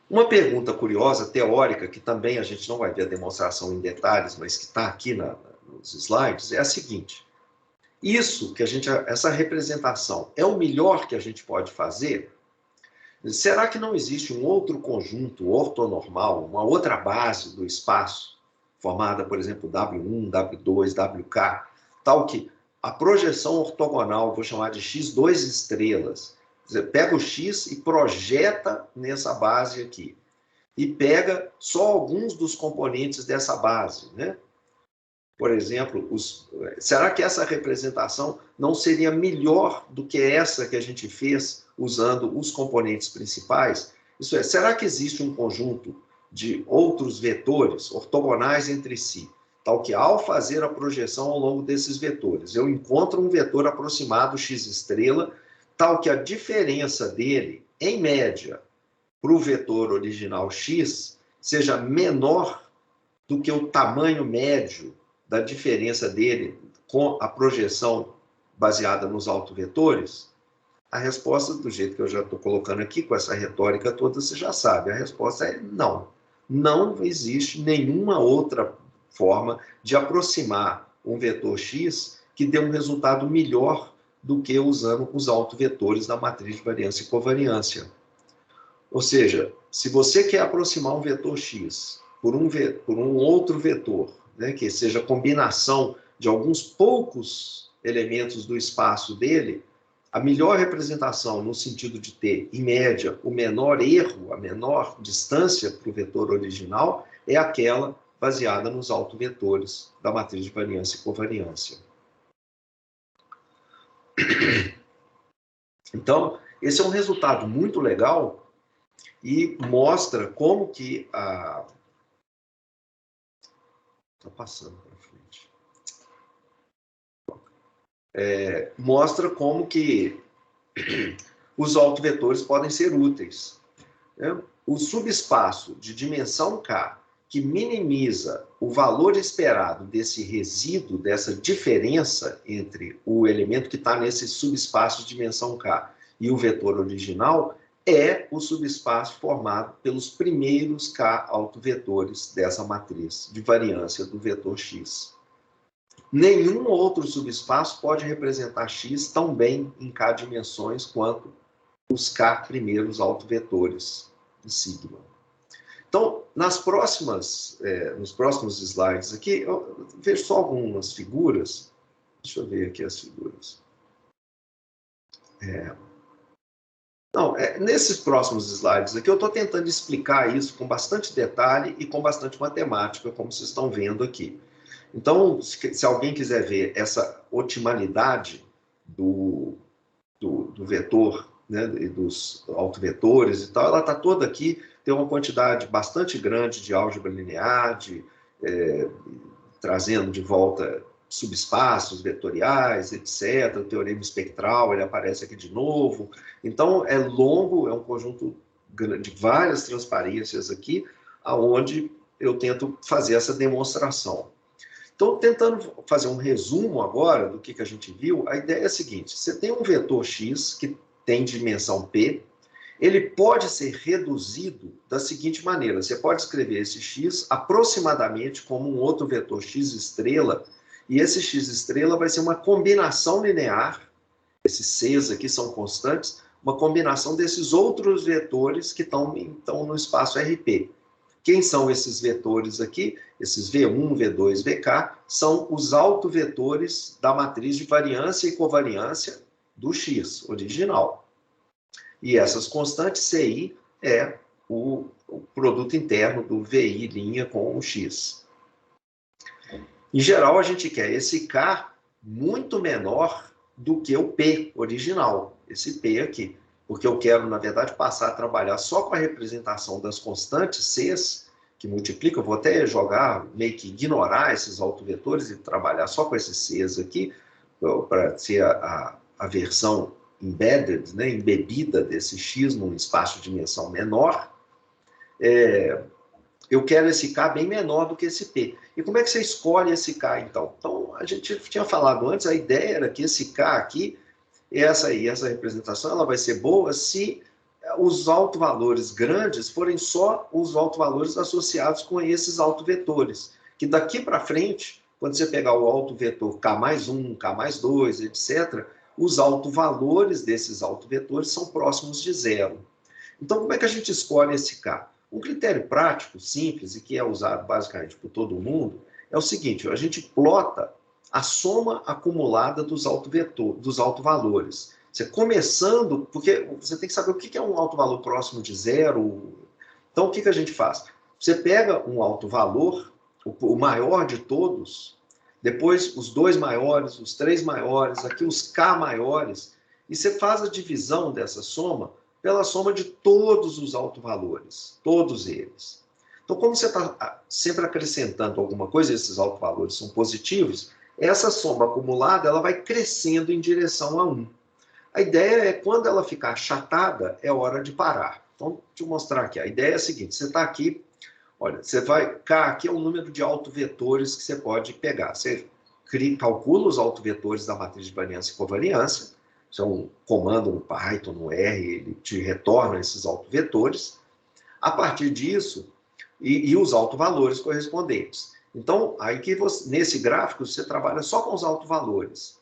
Uma pergunta curiosa, teórica, que também a gente não vai ver a demonstração em detalhes, mas que está aqui nos slides, é a seguinte: essa representação é o melhor que a gente pode fazer? Será que não existe um outro conjunto ortonormal, uma outra base do espaço, formada, por exemplo, W1, W2, WK, tal que a projeção ortogonal, vou chamar de x2 estrelas, você pega o x e projeta nessa base aqui, e pega só alguns dos componentes dessa base, né? Por exemplo, será que essa representação não seria melhor do que essa que a gente fez usando os componentes principais? Isso é, será que existe um conjunto de outros vetores ortogonais entre si, tal que ao fazer a projeção ao longo desses vetores, eu encontro um vetor aproximado x-estrela, tal que a diferença dele, em média, para o vetor original x, seja menor do que o tamanho médio da diferença dele com a projeção baseada nos autovetores? A resposta, do jeito que eu já estou colocando aqui, com essa retórica toda, você já sabe. A resposta é não. Não existe nenhuma outra forma de aproximar um vetor x que dê um resultado melhor do que usando os autovetores da matriz de variância e covariância. Ou seja, se você quer aproximar um vetor x por um outro vetor, né, que seja a combinação de alguns poucos elementos do espaço dele, a melhor representação no sentido de ter, em média, o menor erro, a menor distância para o vetor original, é aquela baseada nos autovetores da matriz de variância e covariância. Então, esse é um resultado muito legal e mostra como que a... Está passando para frente. Mostra como que os autovetores podem ser úteis, né? O subespaço de dimensão K, que minimiza o valor esperado desse resíduo, dessa diferença entre o elemento que está nesse subespaço de dimensão K e o vetor original, é o subespaço formado pelos primeiros K autovetores dessa matriz de variância do vetor X. Nenhum outro subespaço pode representar X tão bem em K dimensões quanto os K primeiros autovetores de sigma. Então, nos próximos slides aqui, eu vejo só algumas figuras. Deixa eu ver aqui as figuras. Nesses próximos slides aqui, eu estou tentando explicar isso com bastante detalhe e com bastante matemática, como vocês estão vendo aqui. Então, se alguém quiser ver essa otimalidade do vetor, né, e dos autovetores e tal, ela está toda aqui, tem uma quantidade bastante grande de álgebra linear, trazendo de volta subespaços vetoriais, etc. O teorema espectral, ele aparece aqui de novo. Então, é longo, é um conjunto de várias transparências aqui, aonde eu tento fazer essa demonstração. Então, tentando fazer um resumo agora do que a gente viu, a ideia é a seguinte: você tem um vetor X que tem dimensão P, ele pode ser reduzido da seguinte maneira: você pode escrever esse X aproximadamente como um outro vetor X estrela, e esse X estrela vai ser uma combinação linear, esses Cs aqui são constantes, uma combinação desses outros vetores que estão no espaço RP. Quem são esses vetores aqui? Esses V1, V2, VK, são os autovetores da matriz de variância e covariância do X original. E essas constantes, CI, é o produto interno do VI' com o X. Em geral, a gente quer esse K muito menor do que o P original, esse P aqui. Porque eu quero, na verdade, passar a trabalhar só com a representação das constantes Cs, que multiplicam. Eu vou até jogar, meio que ignorar esses autovetores e trabalhar só com esses Cs aqui, para ser a versão embedded, né, embebida desse X num espaço de dimensão menor. Eu quero esse K bem menor do que esse P. E como é que você escolhe esse K, então? Então, a gente tinha falado antes, a ideia era que esse K aqui, essa representação, ela vai ser boa se os autovalores grandes forem só os autovalores associados com esses autovetores. Que daqui para frente, quando você pegar o autovetor K mais 1, K mais 2, etc., os autovalores desses autovetores são próximos de zero. Então, como é que a gente escolhe esse K? Um critério prático, simples, e que é usado basicamente por todo mundo, é o seguinte: a gente plota a soma acumulada dos autovalores. Você começando, porque você tem que saber o que é um autovalor próximo de zero. Então, o que a gente faz? Você pega um autovalor, o maior de todos, depois os 2 maiores, os 3 maiores, aqui os K maiores, e você faz a divisão dessa soma pela soma de todos os autovalores, todos eles. Então, como você está sempre acrescentando alguma coisa, esses autovalores são positivos, essa soma acumulada ela vai crescendo em direção a 1. A ideia é, quando ela ficar achatada, é hora de parar. Então, deixa eu mostrar aqui. A ideia é a seguinte: você está aqui, olha, você vai... K aqui é o número de autovetores que você pode pegar. Você calcula os autovetores da matriz de variância e covariância. Isso é um comando no Python, no R, ele te retorna esses autovetores. A partir disso, e os autovalores correspondentes. Então, aí que nesse gráfico, você trabalha só com os autovalores.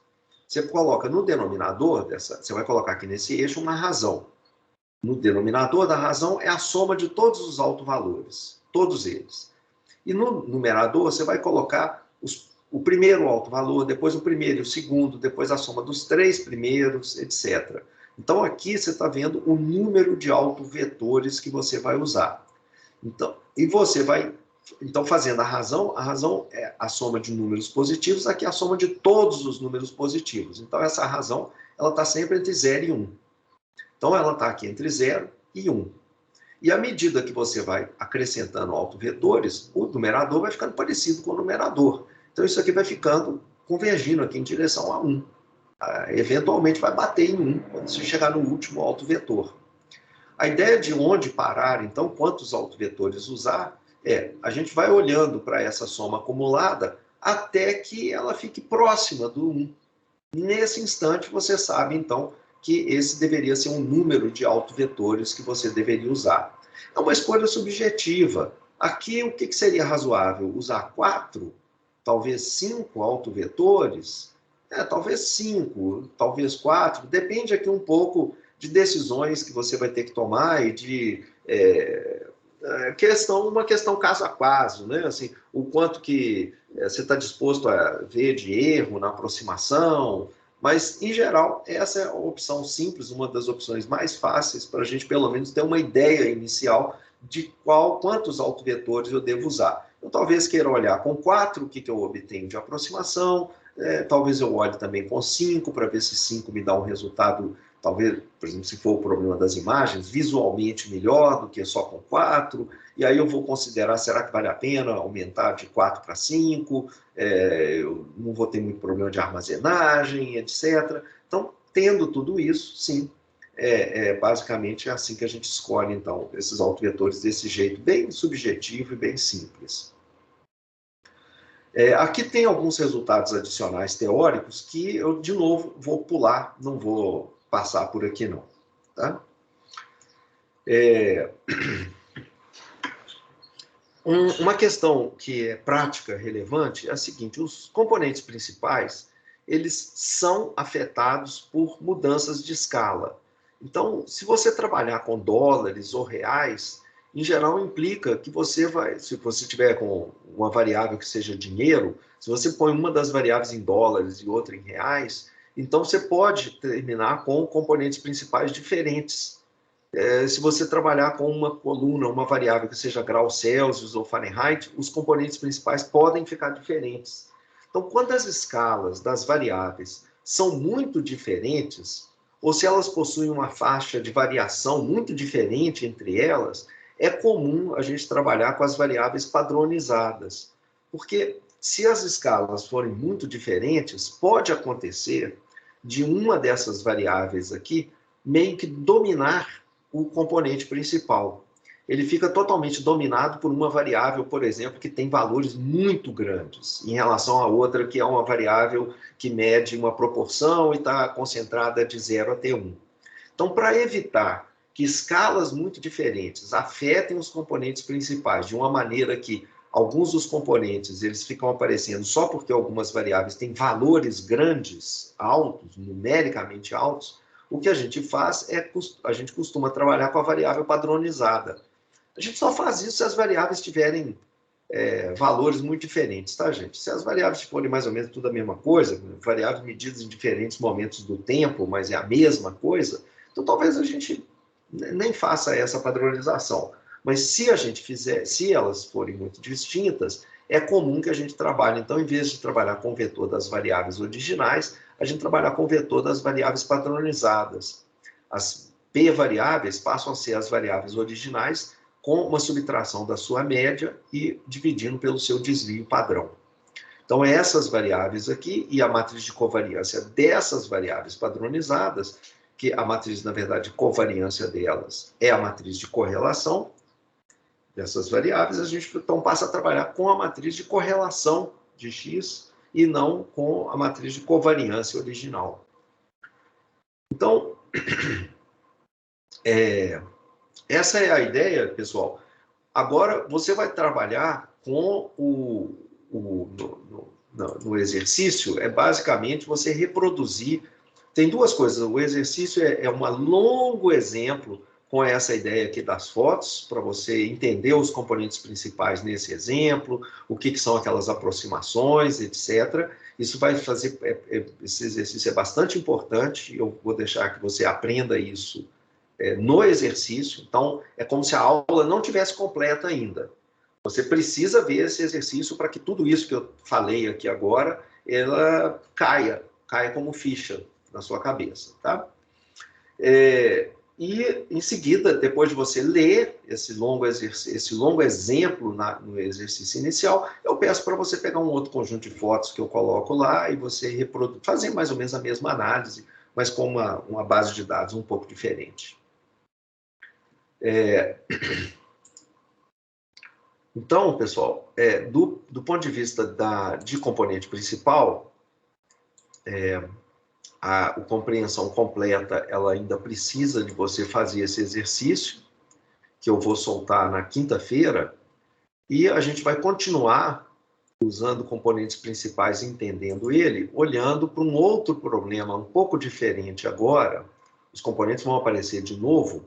Você coloca no denominador, você vai colocar aqui nesse eixo uma razão. No denominador da razão é a soma de todos os autovalores, todos eles. E no numerador, você vai colocar o primeiro alto valor, depois o primeiro e o segundo, depois a soma dos 3 primeiros, etc. Então, aqui você está vendo o número de autovetores que você vai usar. Então, e você vai, então, fazendo a razão é a soma de números positivos, aqui é a soma de todos os números positivos. Então, essa razão, ela está sempre entre 0 e 1. Então, ela está aqui entre 0 e 1. E à medida que você vai acrescentando autovetores, o numerador vai ficando parecido com o numerador. Então, isso aqui vai ficando convergindo aqui em direção a 1. Eventualmente vai bater em 1 quando você chegar no último autovetor. A ideia de onde parar, então, quantos autovetores usar, a gente vai olhando para essa soma acumulada até que ela fique próxima do 1. Nesse instante, você sabe, então, que esse deveria ser um número de autovetores que você deveria usar. É uma escolha subjetiva. Aqui, o que seria razoável? Usar 4? Talvez 5 autovetores? Talvez 5, talvez 4. Depende aqui um pouco de decisões que você vai ter que tomar e de uma questão caso a caso, né? Assim, o quanto que você está disposto a ver de erro na aproximação. Mas, em geral, essa é a opção simples, uma das opções mais fáceis para a gente, pelo menos, ter uma ideia inicial de quantos autovetores eu devo usar. Eu talvez queira olhar com 4, o que eu obtenho de aproximação, talvez eu olhe também com 5, para ver se 5 me dá um resultado, talvez, por exemplo, se for o problema das imagens, visualmente melhor do que só com 4, e aí eu vou considerar, será que vale a pena aumentar de 4 para 5, eu não vou ter muito problema de armazenagem, etc. Então, tendo tudo isso, sim, basicamente é assim que a gente escolhe, então, esses autovetores desse jeito, bem subjetivo e bem simples. Aqui tem alguns resultados adicionais teóricos que eu, de novo, vou pular, não vou passar por aqui, não. Tá? Uma questão que é prática, relevante, é a seguinte: os componentes principais, eles são afetados por mudanças de escala. Então, se você trabalhar com dólares ou reais, em geral implica que você vai, se você tiver com uma variável que seja dinheiro, se você põe uma das variáveis em dólares e outra em reais, então você pode terminar com componentes principais diferentes. Se você trabalhar com uma coluna, uma variável que seja graus Celsius ou Fahrenheit, os componentes principais podem ficar diferentes. Então, quando as escalas das variáveis são muito diferentes, ou se elas possuem uma faixa de variação muito diferente entre elas, é comum a gente trabalhar com as variáveis padronizadas. Porque se as escalas forem muito diferentes, pode acontecer de uma dessas variáveis aqui meio que dominar o componente principal. Ele fica totalmente dominado por uma variável, por exemplo, que tem valores muito grandes, em relação a outra que é uma variável que mede uma proporção e está concentrada de 0 até 1. Então, para evitar que escalas muito diferentes afetem os componentes principais de uma maneira que alguns dos componentes eles ficam aparecendo só porque algumas variáveis têm valores grandes, altos, numericamente altos, o que a gente faz a gente costuma trabalhar com a variável padronizada. A gente só faz isso se as variáveis tiverem valores muito diferentes, tá, gente? Se as variáveis forem mais ou menos tudo a mesma coisa, variáveis medidas em diferentes momentos do tempo, mas é a mesma coisa, então talvez a gente nem faça essa padronização. Mas se a gente fizer, se elas forem muito distintas, é comum que a gente trabalhe, então, em vez de trabalhar com o vetor das variáveis originais, a gente trabalha com o vetor das variáveis padronizadas. As p-variáveis passam a ser as variáveis originais com uma subtração da sua média e dividindo pelo seu desvio padrão. Então, essas variáveis aqui e a matriz de covariância dessas variáveis padronizadas, que a matriz, na verdade, de covariância delas é a matriz de correlação dessas variáveis, a gente então passa a trabalhar com a matriz de correlação de x e não com a matriz de covariância original. Então, essa é a ideia, pessoal. Agora, você vai trabalhar com no exercício, basicamente você reproduzir. Tem duas coisas. O exercício é um longo exemplo com essa ideia aqui das fotos, para você entender os componentes principais nesse exemplo, o que são aquelas aproximações, etc. Isso vai fazer, esse exercício é bastante importante, eu vou deixar que você aprenda isso no exercício. Então, é como se a aula não tivesse completa ainda. Você precisa ver esse exercício para que tudo isso que eu falei aqui agora, ela caia como ficha na sua cabeça, tá? E, em seguida, depois de você ler esse longo exemplo no exercício inicial, eu peço para você pegar um outro conjunto de fotos que eu coloco lá e você fazer mais ou menos a mesma análise, mas com uma base de dados um pouco diferente. Então, pessoal, do ponto de vista de componente principal, a compreensão completa, ela ainda precisa de você fazer esse exercício, que eu vou soltar na quinta-feira, e a gente vai continuar usando componentes principais, entendendo ele, olhando para um outro problema um pouco diferente agora. Os componentes vão aparecer de novo,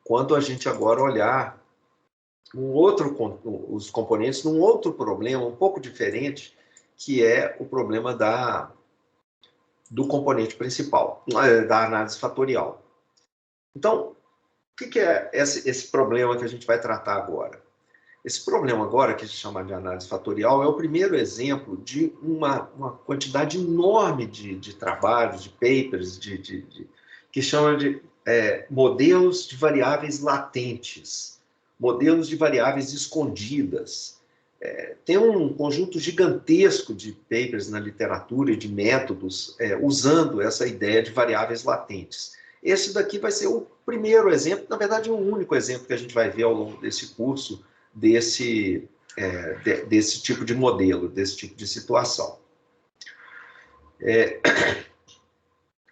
quando a gente agora olhar os componentes num outro problema um pouco diferente, que é o problema do componente principal, da análise fatorial. Então, o que é esse problema que a gente vai tratar agora? Esse problema agora, que a gente chama de análise fatorial, é o primeiro exemplo de uma quantidade enorme de trabalhos, de papers, que chama de modelos de variáveis latentes, modelos de variáveis escondidas. Tem um conjunto gigantesco de papers na literatura e de métodos usando essa ideia de variáveis latentes. Esse daqui vai ser o primeiro exemplo, na verdade, o único exemplo que a gente vai ver ao longo desse curso, desse tipo de modelo, desse tipo de situação.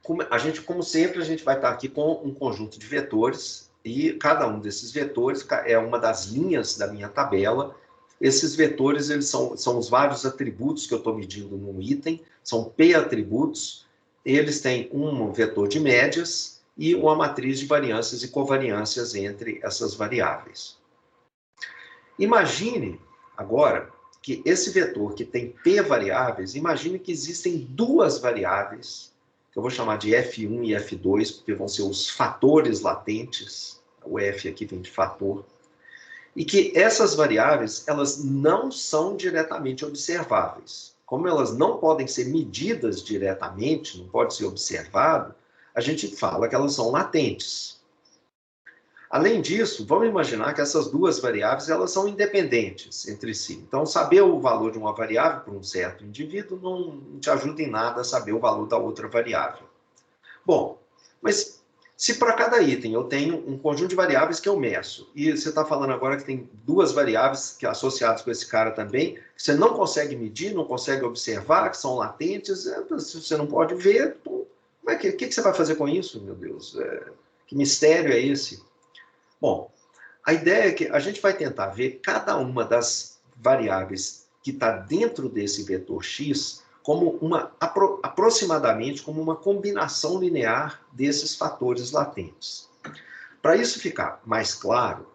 Como sempre, a gente vai estar aqui com um conjunto de vetores, e cada um desses vetores é uma das linhas da minha tabela. Esses vetores, eles são os vários atributos que eu estou medindo num item, são p-atributos, eles têm um vetor de médias e uma matriz de variâncias e covariâncias entre essas variáveis. Imagine, agora, que esse vetor que tem p variáveis, imagine que existem duas variáveis, que eu vou chamar de F1 e F2, porque vão ser os fatores latentes, o F aqui vem de fator, e que essas variáveis, elas não são diretamente observáveis. Como elas não podem ser medidas diretamente, não pode ser observado, a gente fala que elas são latentes. Além disso, vamos imaginar que essas duas variáveis, elas são independentes entre si. Então, saber o valor de uma variável para um certo indivíduo não te ajuda em nada a saber o valor da outra variável. Bom, mas se para cada item eu tenho um conjunto de variáveis que eu meço, e você está falando agora que tem duas variáveis que associadas com esse cara também, que você não consegue medir, não consegue observar, que são latentes, se você não pode ver, o que você vai fazer com isso, meu Deus? Que mistério é esse? Bom, a ideia é que a gente vai tentar ver cada uma das variáveis que está dentro desse vetor x como aproximadamente como uma combinação linear desses fatores latentes. Para isso ficar mais claro,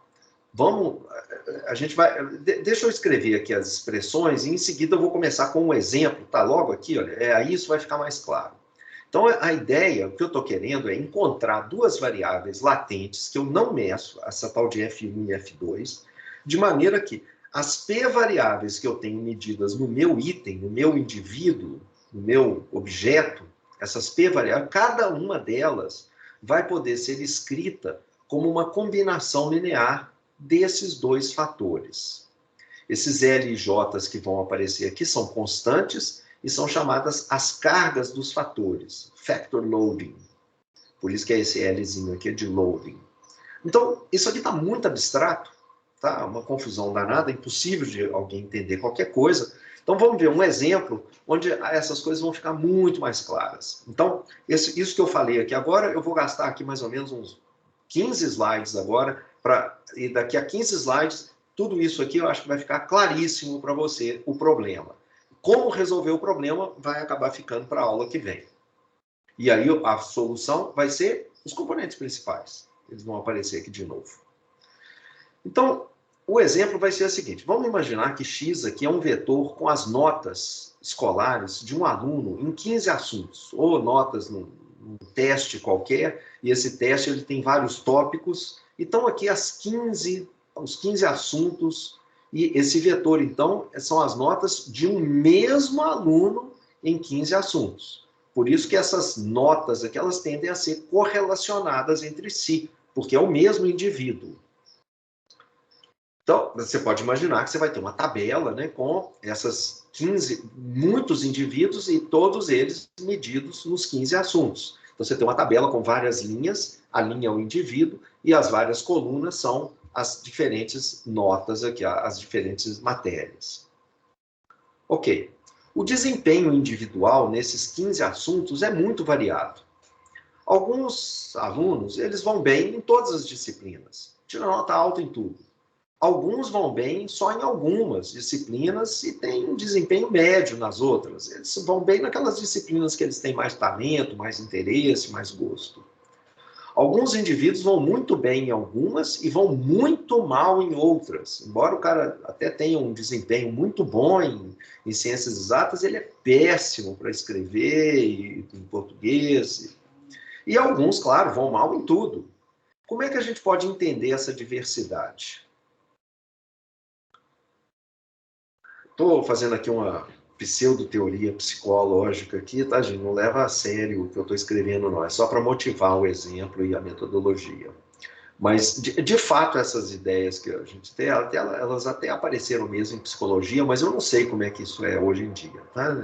deixa eu escrever aqui as expressões e em seguida eu vou começar com um exemplo, tá logo aqui, olha, aí isso vai ficar mais claro. Então, a ideia, o que eu estou querendo é encontrar duas variáveis latentes que eu não meço, essa tal de F1 e F2, de maneira que as P variáveis que eu tenho medidas no meu item, no meu indivíduo, no meu objeto, essas P variáveis, cada uma delas vai poder ser escrita como uma combinação linear desses dois fatores. Esses L e J que vão aparecer aqui são constantes e são chamadas as cargas dos fatores, factor loading. Por isso que é esse Lzinho aqui de loading. Então, isso aqui está muito abstrato, tá? Uma confusão danada, impossível de alguém entender qualquer coisa. Então, vamos ver um exemplo onde essas coisas vão ficar muito mais claras. Então, isso que eu falei aqui agora, eu vou gastar aqui mais ou menos uns 15 slides agora, e daqui a 15 slides, tudo isso aqui eu acho que vai ficar claríssimo para você o problema. Como resolver o problema vai acabar ficando para a aula que vem. E aí a solução vai ser Os componentes principais. Eles vão aparecer aqui de novo. Então, o exemplo vai ser o seguinte. Vamos imaginar que X aqui é um vetor com as notas escolares de um aluno em 15 assuntos. Ou notas num teste qualquer, e esse teste ele tem vários tópicos. Então, aqui os 15 assuntos, e esse vetor, então, são as notas de um mesmo aluno em 15 assuntos. Por isso que essas notas aqui, elas tendem a ser correlacionadas entre si, porque é o mesmo indivíduo. Então, você pode imaginar que você vai ter uma tabela, né, com essas 15, muitos indivíduos e todos eles medidos nos 15 assuntos. Então, você tem uma tabela com várias linhas, a linha é o indivíduo e as várias colunas são as diferentes notas aqui, as diferentes matérias. Ok. O desempenho individual nesses 15 assuntos é muito variado. Alguns alunos, eles vão bem em todas as disciplinas, tiram nota alta em tudo. Alguns vão bem só em algumas disciplinas e têm um desempenho médio nas outras. Eles vão bem naquelas disciplinas que eles têm mais talento, mais interesse, mais gosto. Alguns indivíduos vão muito bem em algumas e vão muito mal em outras. Embora o cara até tenha um desempenho muito bom em ciências exatas, ele é péssimo para escrever em português. E alguns, claro, vão mal em tudo. Como é que a gente pode entender essa diversidade? Estou fazendo aqui uma pseudo-teoria psicológica aqui, tá, gente? Não leva a sério o que eu estou escrevendo, não. É só para motivar o exemplo e a metodologia. Mas, de fato, essas ideias que a gente tem, elas até apareceram mesmo em psicologia, mas eu não sei como é que isso é hoje em dia, tá?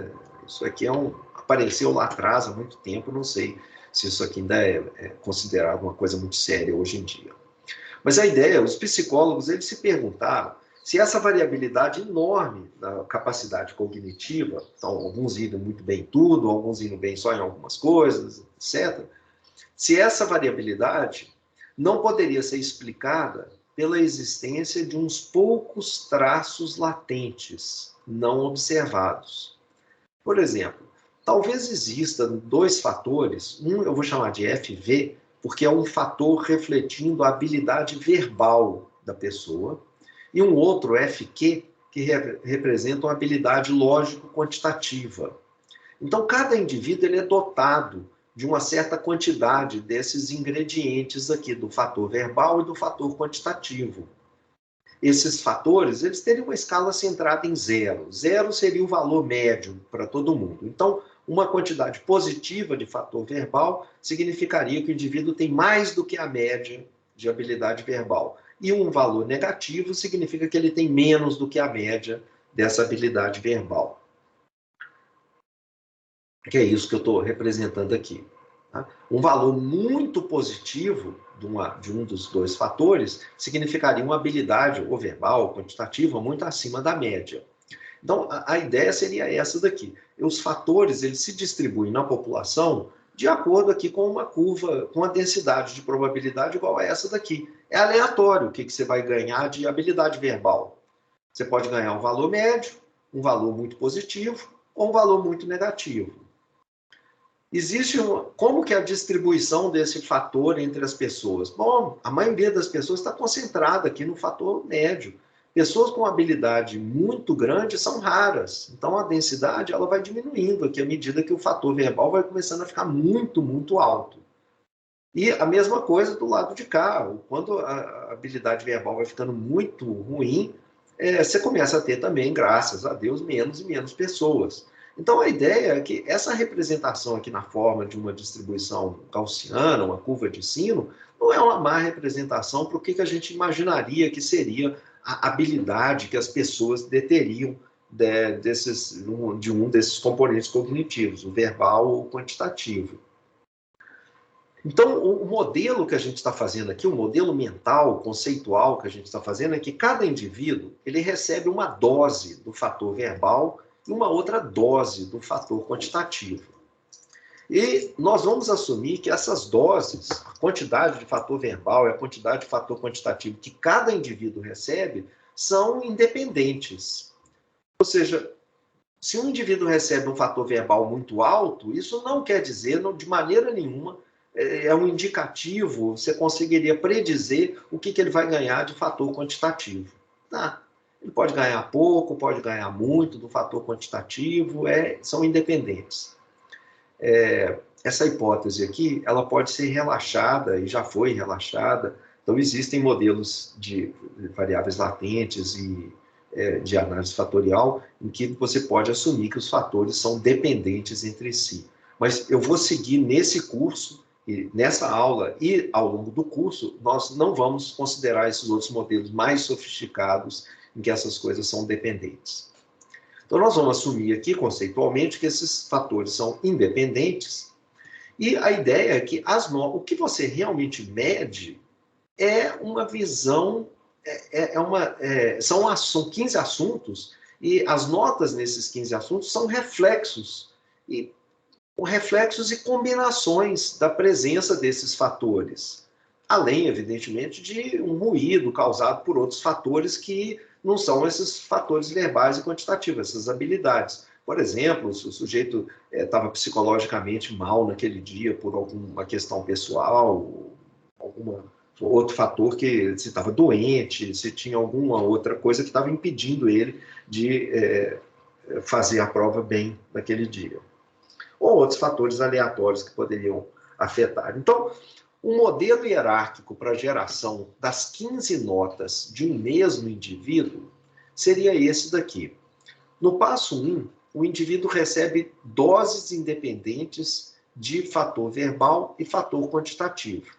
Isso aqui apareceu lá atrás há muito tempo, não sei se isso aqui ainda é considerado uma coisa muito séria hoje em dia. Mas a ideia, os psicólogos, eles se perguntaram se essa variabilidade enorme da capacidade cognitiva, então alguns indo muito bem em tudo, alguns indo bem só em algumas coisas, etc., se essa variabilidade não poderia ser explicada pela existência de uns poucos traços latentes, não observados. Por exemplo, talvez existam dois fatores, um eu vou chamar de FV, porque é um fator refletindo a habilidade verbal da pessoa, e um outro, FQ, que representa uma habilidade lógico-quantitativa. Então, cada indivíduo ele é dotado de uma certa quantidade desses ingredientes aqui, do fator verbal e do fator quantitativo. Esses fatores, eles teriam uma escala centrada em zero. Zero seria o valor médio para todo mundo. Então, uma quantidade positiva de fator verbal significaria que o indivíduo tem mais do que a média de habilidade verbal. E um valor negativo significa que ele tem menos do que a média dessa habilidade verbal. Que é isso que eu estou representando aqui. Tá? Um valor muito positivo de um dos dois fatores significaria uma habilidade ou verbal ou quantitativa muito acima da média. Então, a ideia seria essa daqui. Os fatores eles se distribuem na população de acordo aqui com uma curva, com uma densidade de probabilidade igual a essa daqui. É aleatório o que você vai ganhar de habilidade verbal. Você pode ganhar um valor médio, um valor muito positivo ou um valor muito negativo. Existe como que é a distribuição desse fator entre as pessoas? Bom, a maioria das pessoas está concentrada aqui no fator médio. Pessoas com habilidade muito grande são raras. Então, a densidade ela vai diminuindo aqui à medida que o fator verbal vai começando a ficar muito, muito alto. E a mesma coisa do lado de cá. Quando a habilidade verbal vai ficando muito ruim, você começa a ter também, graças a Deus, menos e menos pessoas. Então, a ideia é que essa representação aqui na forma de uma distribuição gaussiana, uma curva de sino, não é uma má representação para o que a gente imaginaria que seria a habilidade que as pessoas deteriam de um desses componentes cognitivos, o verbal ou o quantitativo. Então, o modelo que a gente está fazendo aqui, o modelo mental, conceitual que a gente está fazendo, é que cada indivíduo ele recebe uma dose do fator verbal e uma outra dose do fator quantitativo. E nós vamos assumir que essas doses, a quantidade de fator verbal e a quantidade de fator quantitativo que cada indivíduo recebe, são independentes. Ou seja, se um indivíduo recebe um fator verbal muito alto, isso não quer dizer, de maneira nenhuma, é um indicativo, você conseguiria predizer o que ele vai ganhar de fator quantitativo. Tá? Ele pode ganhar pouco, pode ganhar muito do fator quantitativo, são independentes. Essa hipótese aqui, ela pode ser relaxada, e já foi relaxada. Então, existem modelos de variáveis latentes e de análise fatorial, em que você pode assumir que os fatores são dependentes entre si. Mas eu vou seguir nesse curso, e nessa aula e ao longo do curso, nós não vamos considerar esses outros modelos mais sofisticados, em que essas coisas são dependentes. Então, nós vamos assumir aqui, conceitualmente, que esses fatores são independentes, e a ideia é que o que você realmente mede é uma visão, são 15 assuntos, e as notas nesses 15 assuntos são reflexos e combinações da presença desses fatores. Além, evidentemente, de um ruído causado por outros fatores que não são esses fatores verbais e quantitativos, essas habilidades. Por exemplo, se o sujeito estava psicologicamente mal naquele dia por alguma questão pessoal, outro fator que se estava doente, se tinha alguma outra coisa que estava impedindo ele de fazer a prova bem naquele dia. Ou outros fatores aleatórios que poderiam afetar. Então, o modelo hierárquico para a geração das 15 notas de um mesmo indivíduo seria esse daqui. No passo 1, o indivíduo recebe doses independentes de fator verbal e fator quantitativo.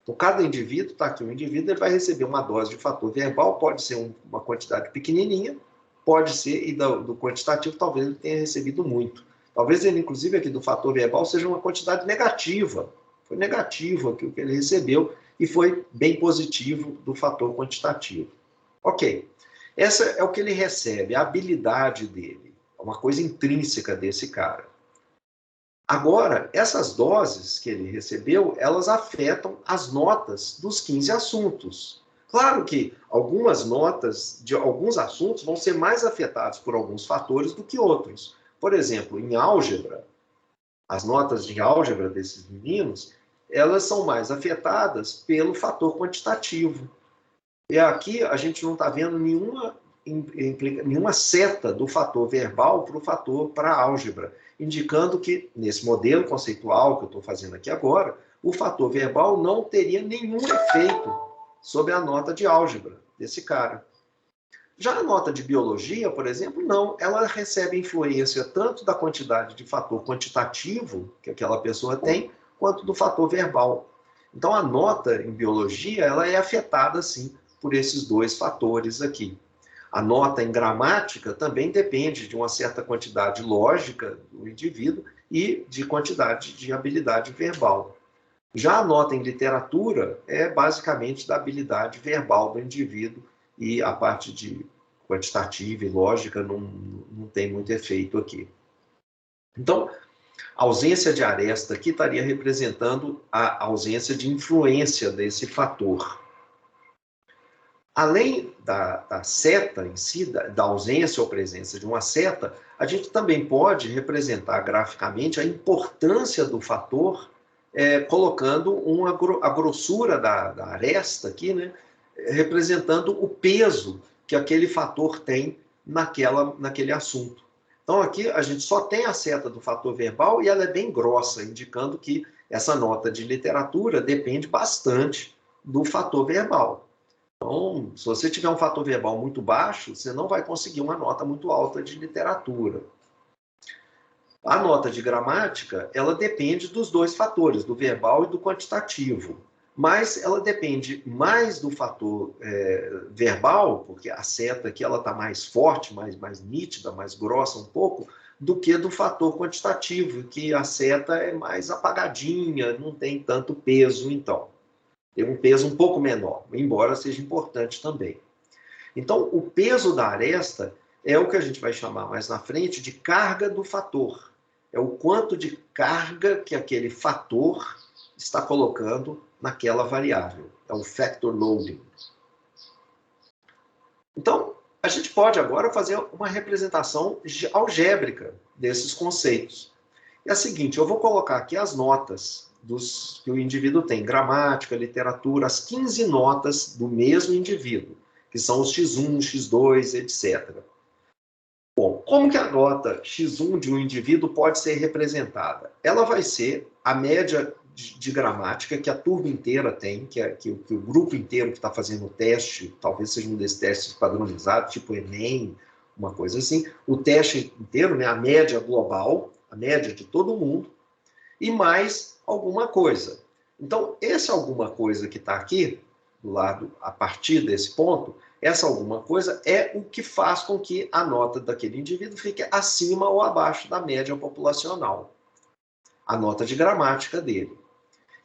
Então, cada indivíduo, está aqui, um indivíduo ele vai receber uma dose de fator verbal, pode ser uma quantidade pequenininha, pode ser, e do quantitativo talvez ele tenha recebido muito. Talvez ele, inclusive, aqui do fator verbal seja uma quantidade negativa. Foi negativo aqui o que ele recebeu e foi bem positivo do fator quantitativo. Ok. Essa é o que ele recebe, a habilidade dele. É uma coisa intrínseca desse cara. Agora, essas doses que ele recebeu, elas afetam as notas dos 15 assuntos. Claro que algumas notas de alguns assuntos vão ser mais afetadas por alguns fatores do que outros. Por exemplo, em álgebra, as notas de álgebra desses meninos, elas são mais afetadas pelo fator quantitativo. E aqui a gente não está vendo nenhuma seta do fator verbal para a álgebra, indicando que, nesse modelo conceitual que eu estou fazendo aqui agora, o fator verbal não teria nenhum efeito sobre a nota de álgebra desse cara. Já a nota de biologia, por exemplo, não. Ela recebe influência tanto da quantidade de fator quantitativo que aquela pessoa tem, quanto do fator verbal. Então, a nota em biologia ela é afetada, sim, por esses dois fatores aqui. A nota em gramática também depende de uma certa quantidade lógica do indivíduo e de quantidade de habilidade verbal. Já a nota em literatura é basicamente da habilidade verbal do indivíduo e a parte de quantitativa e lógica não tem muito efeito aqui. Então, a ausência de aresta aqui estaria representando a ausência de influência desse fator. Além da seta em si, da ausência ou presença de uma seta, a gente também pode representar graficamente a importância do fator, colocando a grossura da aresta aqui, né, representando o peso que aquele fator tem naquele assunto. Então, aqui a gente só tem a seta do fator verbal e ela é bem grossa, indicando que essa nota de literatura depende bastante do fator verbal. Então, se você tiver um fator verbal muito baixo, você não vai conseguir uma nota muito alta de literatura. A nota de gramática, ela depende dos dois fatores, do verbal e do quantitativo. Mas ela depende mais do fator verbal, porque a seta aqui está mais forte, mais nítida, mais grossa um pouco, do que do fator quantitativo, que a seta é mais apagadinha, não tem tanto peso, então. Tem um peso um pouco menor, embora seja importante também. Então, o peso da aresta é o que a gente vai chamar mais na frente de carga do fator. É o quanto de carga que aquele fator está colocando naquela variável. É o factor loading. Então, a gente pode agora fazer uma representação algébrica desses conceitos. É a seguinte, eu vou colocar aqui as notas que o indivíduo tem. Gramática, literatura, as 15 notas do mesmo indivíduo, que são os X1, X2, etc. Bom, como que a nota X1 de um indivíduo pode ser representada? Ela vai ser a média de gramática que a turma inteira tem, que o grupo inteiro que está fazendo o teste, talvez seja um desses testes padronizados, tipo Enem, uma coisa assim, o teste inteiro, né, a média global, a média de todo mundo, e mais alguma coisa. Então, esse alguma coisa que está aqui, do lado, a partir desse ponto, essa alguma coisa é o que faz com que a nota daquele indivíduo fique acima ou abaixo da média populacional. A nota de gramática dele.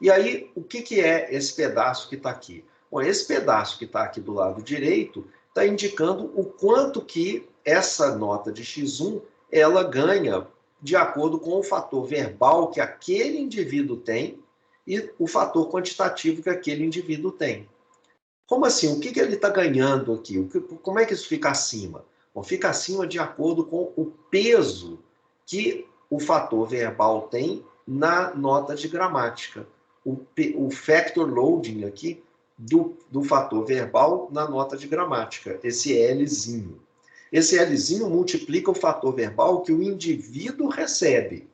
E aí, o que é esse pedaço que está aqui? Bom, esse pedaço que está aqui do lado direito está indicando o quanto que essa nota de X1 ela ganha de acordo com o fator verbal que aquele indivíduo tem e o fator quantitativo que aquele indivíduo tem. Como assim? O que ele está ganhando aqui? Como é que isso fica acima? Bom, fica acima de acordo com o peso que o fator verbal tem na nota de gramática. O factor loading aqui do fator verbal na nota de gramática, esse Lzinho. Esse Lzinho multiplica o fator verbal que o indivíduo recebe.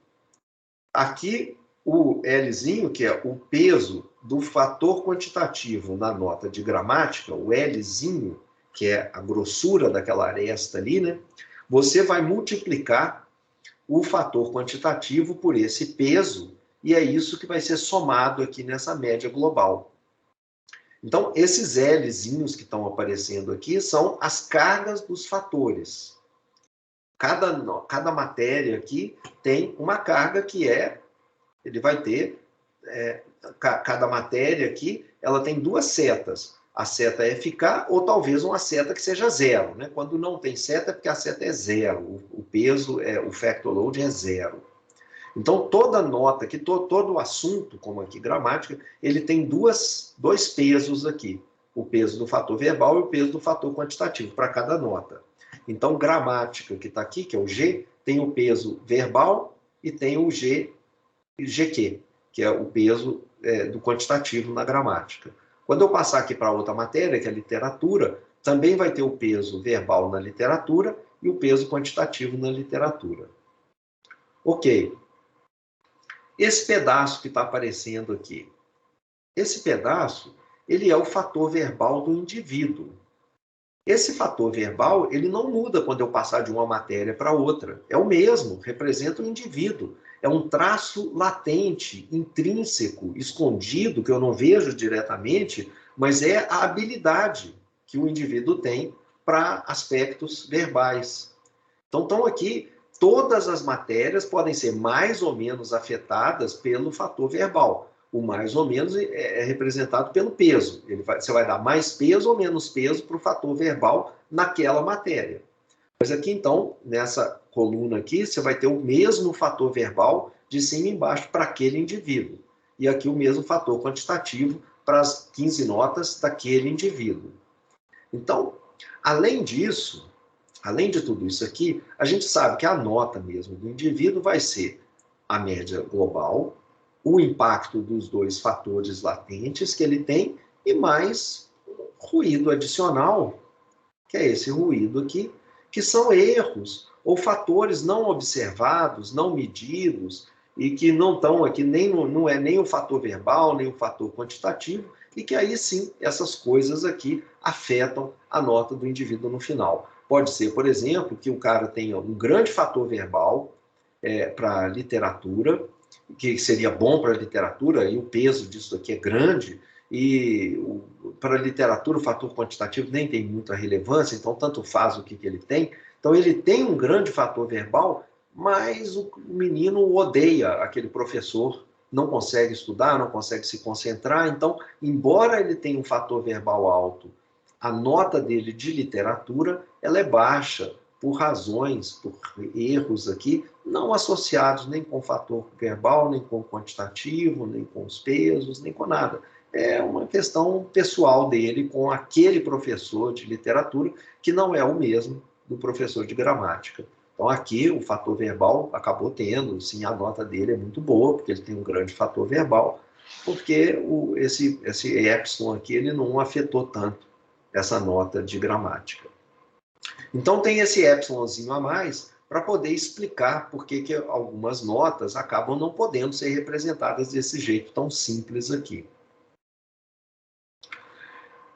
Aqui, o Lzinho, que é o peso do fator quantitativo na nota de gramática, o Lzinho, que é a grossura daquela aresta ali, né? Você vai multiplicar o fator quantitativo por esse peso, e é isso que vai ser somado aqui nessa média global. Então, esses Lzinhos que estão aparecendo aqui são as cargas dos fatores. Cada matéria aqui tem uma carga que ele vai ter, cada matéria aqui, ela tem duas setas. A seta FK ou talvez uma seta que seja zero, né? Quando não tem seta é porque a seta é zero, o peso, o factor load é zero. Então, toda nota aqui, todo o assunto, como aqui gramática, ele tem dois pesos aqui. O peso do fator verbal e o peso do fator quantitativo para cada nota. Então, gramática, que está aqui, que é o G, tem o peso verbal e tem o GQ, que é o peso do quantitativo na gramática. Quando eu passar aqui para outra matéria, que é a literatura, também vai ter o peso verbal na literatura e o peso quantitativo na literatura. Ok. Esse pedaço que está aparecendo aqui, esse pedaço, ele é o fator verbal do indivíduo. Esse fator verbal, ele não muda quando eu passar de uma matéria para outra. É o mesmo, representa o indivíduo. É um traço latente, intrínseco, escondido, que eu não vejo diretamente, mas é a habilidade que o indivíduo tem para aspectos verbais. Então, estão aqui, todas as matérias podem ser mais ou menos afetadas pelo fator verbal. O mais ou menos é representado pelo peso. Você vai dar mais peso ou menos peso para o fator verbal naquela matéria. Mas aqui, então, nessa coluna aqui, você vai ter o mesmo fator verbal de cima e embaixo para aquele indivíduo. E aqui o mesmo fator quantitativo para as 15 notas daquele indivíduo. Então, além disso, além de tudo isso aqui, a gente sabe que a nota mesmo do indivíduo vai ser a média global, o impacto dos dois fatores latentes que ele tem e mais ruído adicional, que é esse ruído aqui, que são erros ou fatores não observados, não medidos e que não estão aqui, não é nem o fator verbal, nem o fator quantitativo, e que aí sim essas coisas aqui afetam a nota do indivíduo no final. Pode ser, por exemplo, que o cara tenha um grande fator verbal para literatura, que seria bom para a literatura, e o peso disso aqui é grande, e para a literatura o fator quantitativo nem tem muita relevância, então tanto faz o que ele tem. Então ele tem um grande fator verbal, mas o menino odeia aquele professor, não consegue estudar, não consegue se concentrar, então, embora ele tenha um fator verbal alto, a nota dele de literatura ela é baixa, por razões, por erros aqui, não associados nem com o fator verbal, nem com o quantitativo, nem com os pesos, nem com nada. É uma questão pessoal dele com aquele professor de literatura, que não é o mesmo do professor de gramática. Então, aqui, o fator verbal acabou tendo, sim, a nota dele é muito boa, porque ele tem um grande fator verbal, porque esse epsilon aqui, ele não afetou tanto essa nota de gramática. Então, tem esse epsilonzinho a mais para poder explicar por que algumas notas acabam não podendo ser representadas desse jeito tão simples aqui.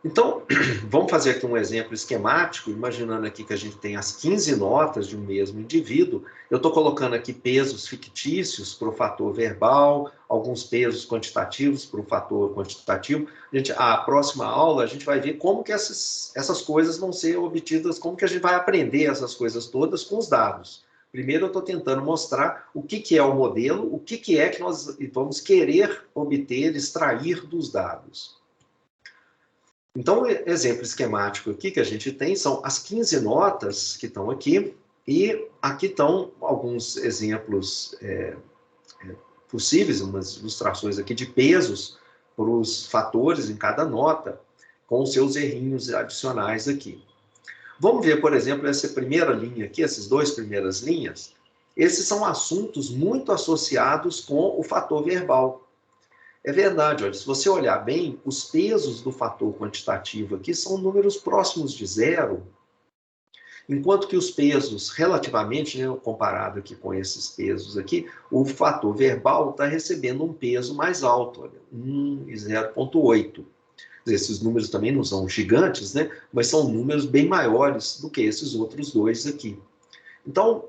Então, vamos fazer aqui um exemplo esquemático, imaginando aqui que a gente tem as 15 notas de um mesmo indivíduo. Eu estou colocando aqui pesos fictícios para o fator verbal, alguns pesos quantitativos para o fator quantitativo. A próxima aula a gente vai ver como que essas coisas vão ser obtidas, como que a gente vai aprender essas coisas todas com os dados. Primeiro eu estou tentando mostrar o que é o modelo, o que é que nós vamos querer obter, extrair dos dados. Então, o exemplo esquemático aqui que a gente tem são as 15 notas que estão aqui, e aqui estão alguns exemplos possíveis, umas ilustrações aqui de pesos para os fatores em cada nota, com os seus errinhos adicionais aqui. Vamos ver, por exemplo, essa primeira linha aqui, essas duas primeiras linhas. Esses são assuntos muito associados com o fator verbal. É verdade, olha, se você olhar bem, os pesos do fator quantitativo aqui são números próximos de zero, enquanto que os pesos, relativamente, né, comparado aqui com esses pesos aqui, o fator verbal está recebendo um peso mais alto, olha, 1 e 0,8. Esses números também não são gigantes, né, mas são números bem maiores do que esses outros dois aqui. Então,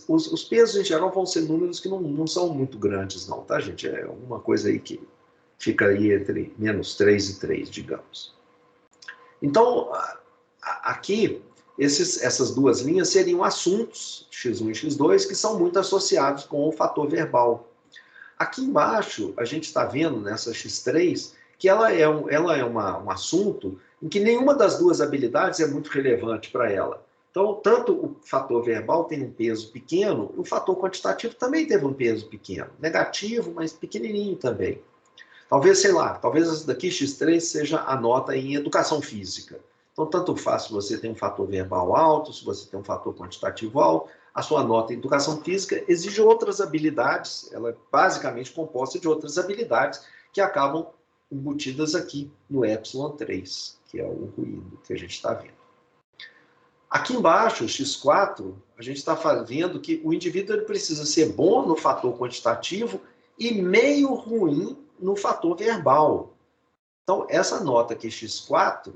os pesos, em geral, vão ser números que não são muito grandes, não, tá, gente? É uma coisa aí que fica aí entre -3 e 3, digamos. Então, aqui, essas duas linhas seriam assuntos, x1 e x2, que são muito associados com o fator verbal. Aqui embaixo, a gente está vendo nessa x3, que ela é um assunto em que nenhuma das duas habilidades é muito relevante para ela. Então, tanto o fator verbal tem um peso pequeno, o fator quantitativo também teve um peso pequeno. Negativo, mas pequenininho também. Talvez, sei lá, talvez essa daqui, x3, seja a nota em educação física. Então, tanto faz se você tem um fator verbal alto, se você tem um fator quantitativo alto, a sua nota em educação física exige outras habilidades, ela é basicamente composta de outras habilidades que acabam embutidas aqui no ε3, que é o ruído que a gente está vendo. Aqui embaixo, x4, a gente está vendo que o indivíduo ele precisa ser bom no fator quantitativo e meio ruim no fator verbal. Então, essa nota aqui, x4,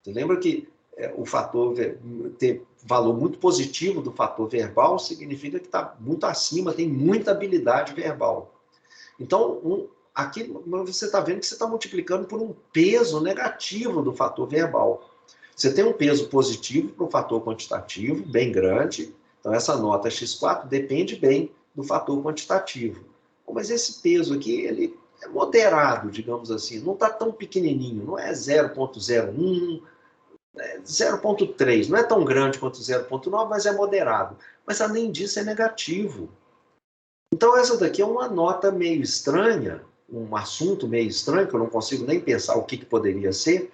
você lembra que o fator ter valor muito positivo do fator verbal significa que está muito acima, tem muita habilidade verbal. Então, aqui você está vendo que você está multiplicando por um peso negativo do fator verbal. Você tem um peso positivo para o fator quantitativo, bem grande. Então, essa nota x4 depende bem do fator quantitativo. Mas esse peso aqui, ele é moderado, digamos assim. Não está tão pequenininho. Não é 0,01, 0,3. Não é tão grande quanto 0,9, mas é moderado. Mas, além disso, é negativo. Então, essa daqui é uma nota meio estranha, um assunto meio estranho, que eu não consigo nem pensar o que poderia ser,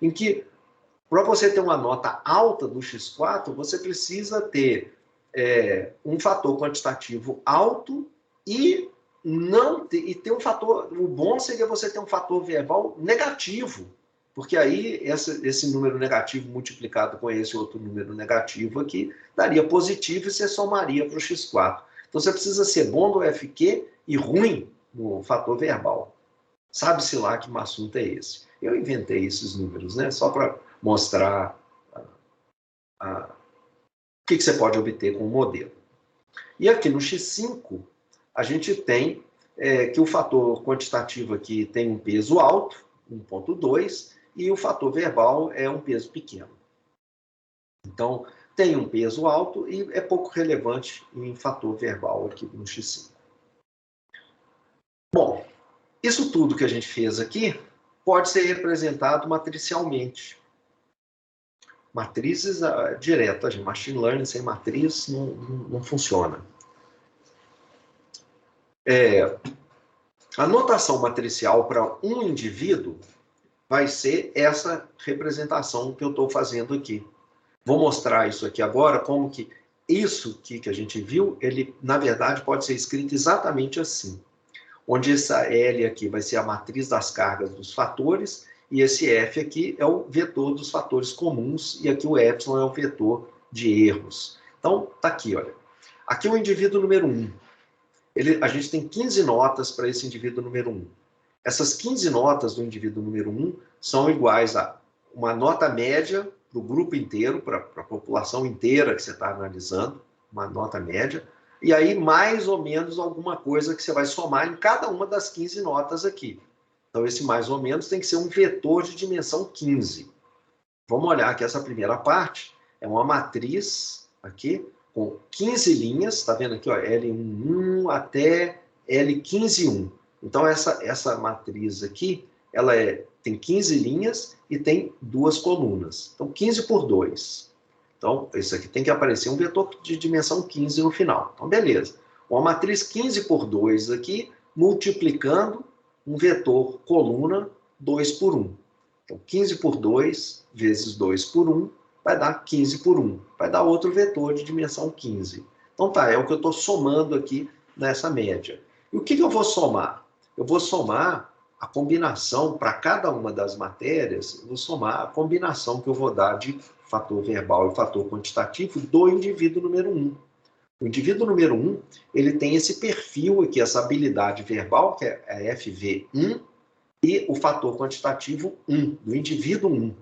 em que, para você ter uma nota alta do x4, você precisa ter um fator quantitativo alto e ter um fator... O bom seria você ter um fator verbal negativo, porque aí esse número negativo multiplicado com esse outro número negativo aqui daria positivo e você somaria para o x4. Então você precisa ser bom no FQ e ruim no fator verbal. Sabe-se lá que assunto é esse. Eu inventei esses números, né? Só para mostrar o que você pode obter com o modelo. E aqui no x5, a gente tem que o fator quantitativo aqui tem um peso alto, 1,2, e o fator verbal é um peso pequeno. Então, tem um peso alto e é pouco relevante em fator verbal aqui no x5. Bom, isso tudo que a gente fez aqui pode ser representado matricialmente. Matrizes diretas, de machine learning sem matriz não funciona. A notação matricial para um indivíduo vai ser essa representação que eu estou fazendo aqui. Vou mostrar isso aqui agora, como que isso que a gente viu, ele, na verdade, pode ser escrito exatamente assim. Onde essa L aqui vai ser a matriz das cargas dos fatores, e esse F aqui é o vetor dos fatores comuns, e aqui o epsilon é o vetor de erros. Então, tá aqui, olha. Aqui o indivíduo número 1. A gente tem 15 notas para esse indivíduo número 1. Essas 15 notas do indivíduo número 1 são iguais a uma nota média para o grupo inteiro, para a população inteira que você está analisando, uma nota média, e aí mais ou menos alguma coisa que você vai somar em cada uma das 15 notas aqui. Então, esse mais ou menos tem que ser um vetor de dimensão 15. Vamos olhar que essa primeira parte é uma matriz aqui com 15 linhas, está vendo aqui, ó, L11 até L15,1. Então, essa matriz aqui, ela tem 15 linhas e tem 2 colunas. Então, 15 por 2. Então, isso aqui tem que aparecer um vetor de dimensão 15 no final. Então, beleza. Uma matriz 15 por 2 aqui, multiplicando um vetor coluna 2 por 1. Então, 15 por 2 vezes 2 por 1 vai dar 15 por 1. Vai dar outro vetor de dimensão 15. Então, tá, é o que eu estou somando aqui nessa média. E o que eu vou somar? Eu vou somar a combinação para cada uma das matérias, eu vou somar a combinação que eu vou dar de fator verbal e fator quantitativo do indivíduo número 1. O indivíduo número 1, ele tem esse perfil aqui, essa habilidade verbal, que é a FV1, e o fator quantitativo 1, do indivíduo 1.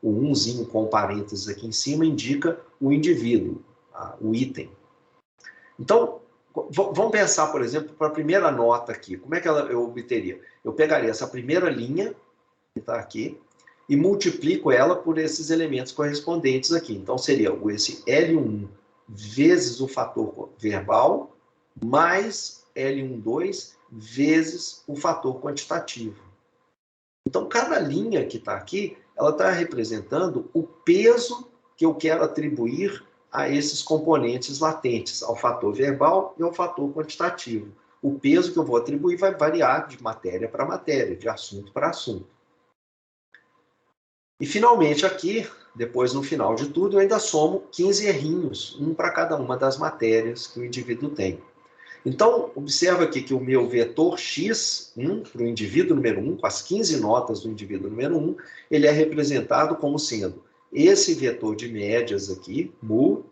O 1zinho com parênteses aqui em cima indica o indivíduo, o item. Então, vamos pensar, por exemplo, para a primeira nota aqui. Como é que eu obteria? Eu pegaria essa primeira linha, que está aqui, e multiplico ela por esses elementos correspondentes aqui. Então, seria esse L11 vezes o fator verbal, mais L12 vezes o fator quantitativo. Então, cada linha que está aqui, ela está representando o peso que eu quero atribuir a esses componentes latentes, ao fator verbal e ao fator quantitativo. O peso que eu vou atribuir vai variar de matéria para matéria, de assunto para assunto. E, finalmente, aqui, depois, no final de tudo, eu ainda somo 15 errinhos, um para cada uma das matérias que o indivíduo tem. Então, observa aqui que o meu vetor x, para o indivíduo número 1, com as 15 notas do indivíduo número 1, ele é representado como sendo esse vetor de médias aqui, mu,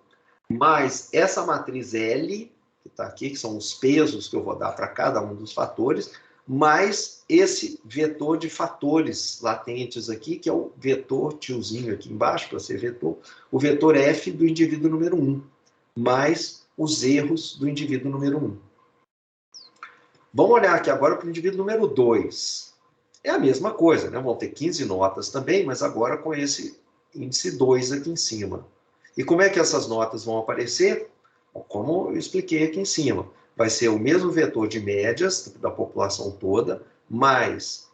mais essa matriz L, que está aqui, que são os pesos que eu vou dar para cada um dos fatores, mais esse vetor de fatores latentes aqui, que é o vetor tiozinho aqui embaixo, para ser vetor, o vetor F do indivíduo número 1, mais os erros do indivíduo número 1. Vamos olhar aqui agora para o indivíduo número 2. É a mesma coisa, né? Vão ter 15 notas também, mas agora com esse índice 2 aqui em cima. E como é que essas notas vão aparecer? Como eu expliquei aqui em cima. Vai ser o mesmo vetor de médias da população toda, mas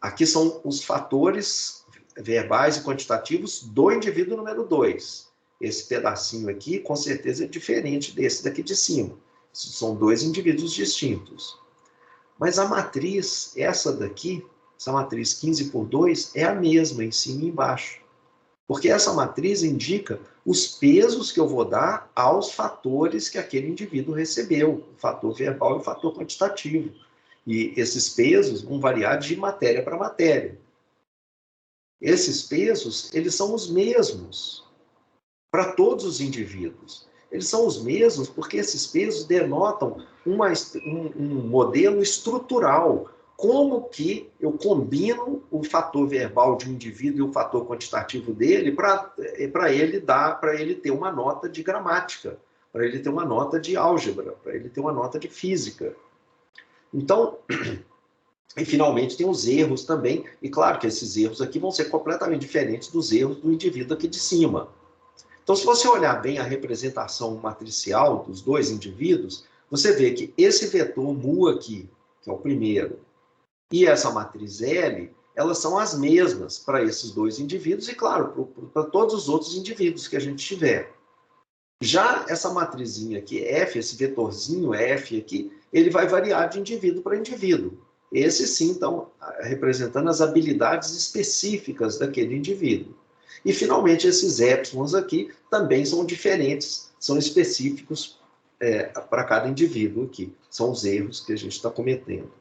aqui são os fatores verbais e quantitativos do indivíduo número 2. Esse pedacinho aqui, com certeza, é diferente desse daqui de cima. São 2 indivíduos distintos. Mas a matriz, essa daqui, essa matriz 15 por 2, é a mesma em cima e embaixo. Porque essa matriz indica os pesos que eu vou dar aos fatores que aquele indivíduo recebeu, o fator verbal e o fator quantitativo. E esses pesos vão variar de matéria para matéria. Esses pesos, eles são os mesmos para todos os indivíduos. Eles são os mesmos porque esses pesos denotam um modelo estrutural. Como que eu combino o fator verbal de um indivíduo e o fator quantitativo dele para ele ter uma nota de gramática, para ele ter uma nota de álgebra, para ele ter uma nota de física. Então, e finalmente tem os erros também, e claro que esses erros aqui vão ser completamente diferentes dos erros do indivíduo aqui de cima. Então, se você olhar bem a representação matricial dos 2 indivíduos, você vê que esse vetor mu aqui, que é o primeiro, e essa matriz L, elas são as mesmas para esses 2 indivíduos e, claro, para todos os outros indivíduos que a gente tiver. Já essa matrizinha aqui, F, esse vetorzinho F aqui, ele vai variar de indivíduo para indivíduo. Esse sim, então, representando as habilidades específicas daquele indivíduo. E, finalmente, esses épsilons aqui também são diferentes, são específicos para cada indivíduo aqui. São os erros que a gente está cometendo.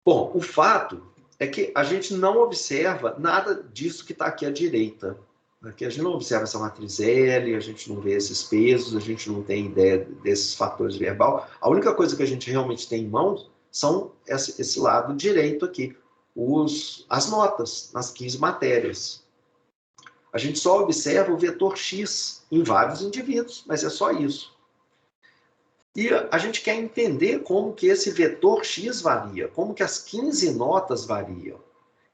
Bom, o fato é que a gente não observa nada disso que está aqui à direita. Aqui a gente não observa essa matriz L, a gente não vê esses pesos, a gente não tem ideia desses fatores verbal. A única coisa que a gente realmente tem em mãos são esse lado direito aqui, as notas nas 15 matérias. A gente só observa o vetor X em vários indivíduos, mas é só isso. E a gente quer entender como que esse vetor X varia, como que as 15 notas variam.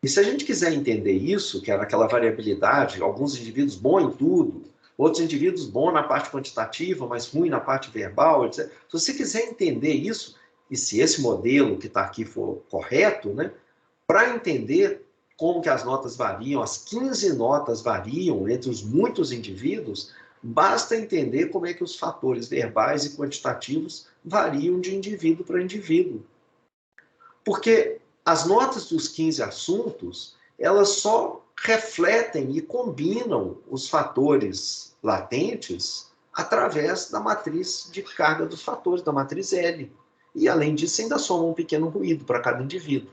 E se a gente quiser entender isso, que era aquela variabilidade, alguns indivíduos bons em tudo, outros indivíduos bons na parte quantitativa, mas ruim na parte verbal, etc. Se você quiser entender isso, e se esse modelo que está aqui for correto, né, para entender como que as notas variam, as 15 notas variam entre os muitos indivíduos, basta entender como é que os fatores verbais e quantitativos variam de indivíduo para indivíduo. Porque as notas dos 15 assuntos, elas só refletem e combinam os fatores latentes através da matriz de carga dos fatores, da matriz L. E, além disso, ainda soma um pequeno ruído para cada indivíduo.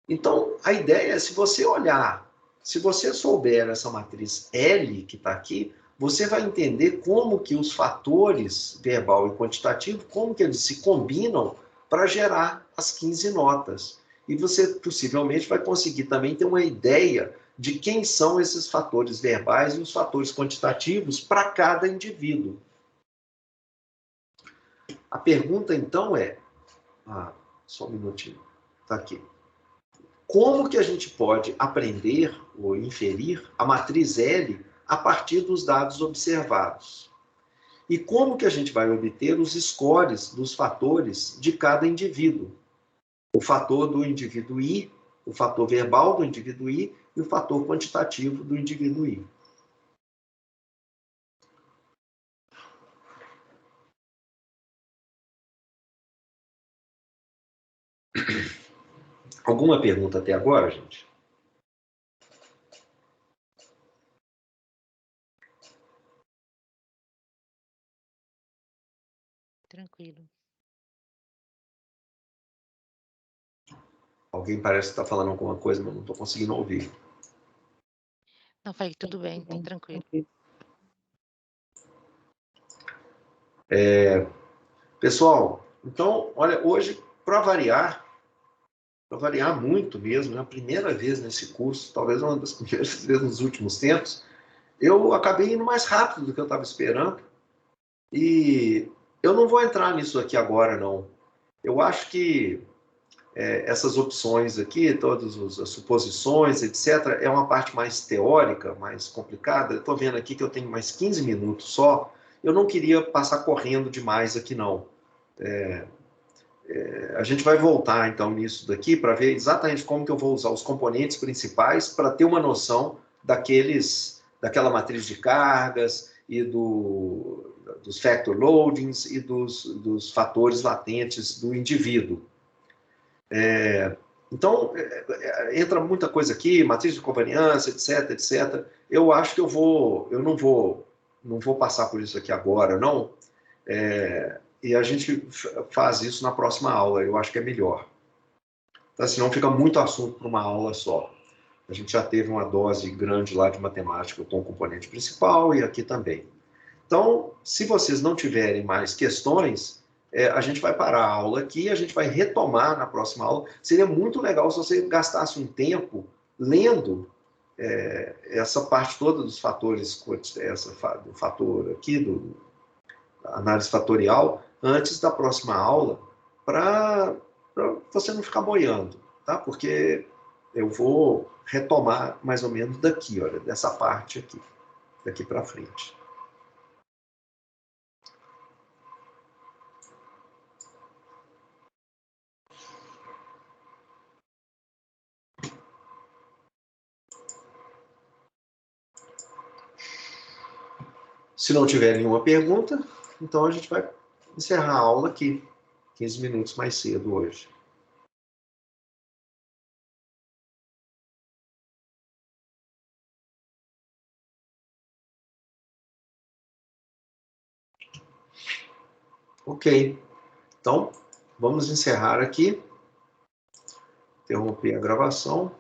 Então, a ideia é, se você olhar, se você souber essa matriz L que está aqui, você vai entender como que os fatores verbal e quantitativo, como que eles se combinam para gerar as 15 notas. E você possivelmente vai conseguir também ter uma ideia de quem são esses fatores verbais e os fatores quantitativos para cada indivíduo. A pergunta, então, é... só um minutinho. Está aqui. Como que a gente pode aprender ou inferir a matriz L a partir dos dados observados? E como que a gente vai obter os scores dos fatores de cada indivíduo? O fator do indivíduo I, o fator verbal do indivíduo I e o fator quantitativo do indivíduo I. Alguma pergunta até agora, gente? Tranquilo. Alguém parece que está falando alguma coisa, mas não estou conseguindo ouvir. Não, falei, tudo bem, tranquilo. Pessoal, então, olha, hoje, para variar muito mesmo, é a primeira vez nesse curso, talvez uma das primeiras vezes nos últimos tempos, eu acabei indo mais rápido do que eu estava esperando. E eu não vou entrar nisso aqui agora, não. Eu acho que essas opções aqui, todas as suposições, etc., é uma parte mais teórica, mais complicada. Eu estou vendo aqui que eu tenho mais 15 minutos só. Eu não queria passar correndo demais aqui, não. A gente vai voltar, então, nisso daqui para ver exatamente como que eu vou usar os componentes principais para ter uma noção daquela matriz de cargas e dos factor loadings e dos fatores latentes do indivíduo. Então, entra muita coisa aqui, matriz de covariância, etc, etc. Eu acho que eu não vou passar por isso aqui agora, não. E a gente faz isso na próxima aula, eu acho que é melhor. Então, senão fica muito assunto para uma aula só. A gente já teve uma dose grande lá de matemática com o componente principal e aqui também. Então, se vocês não tiverem mais questões, a gente vai parar a aula aqui, a gente vai retomar na próxima aula. Seria muito legal se você gastasse um tempo lendo essa parte toda dos fatores, do fator aqui, da análise fatorial, antes da próxima aula, para você não ficar boiando, tá? Porque eu vou retomar mais ou menos daqui, olha, dessa parte aqui, daqui para frente. Se não tiver nenhuma pergunta, então a gente vai encerrar a aula aqui, 15 minutos mais cedo hoje. Ok. Então, vamos encerrar aqui. Interromper a gravação.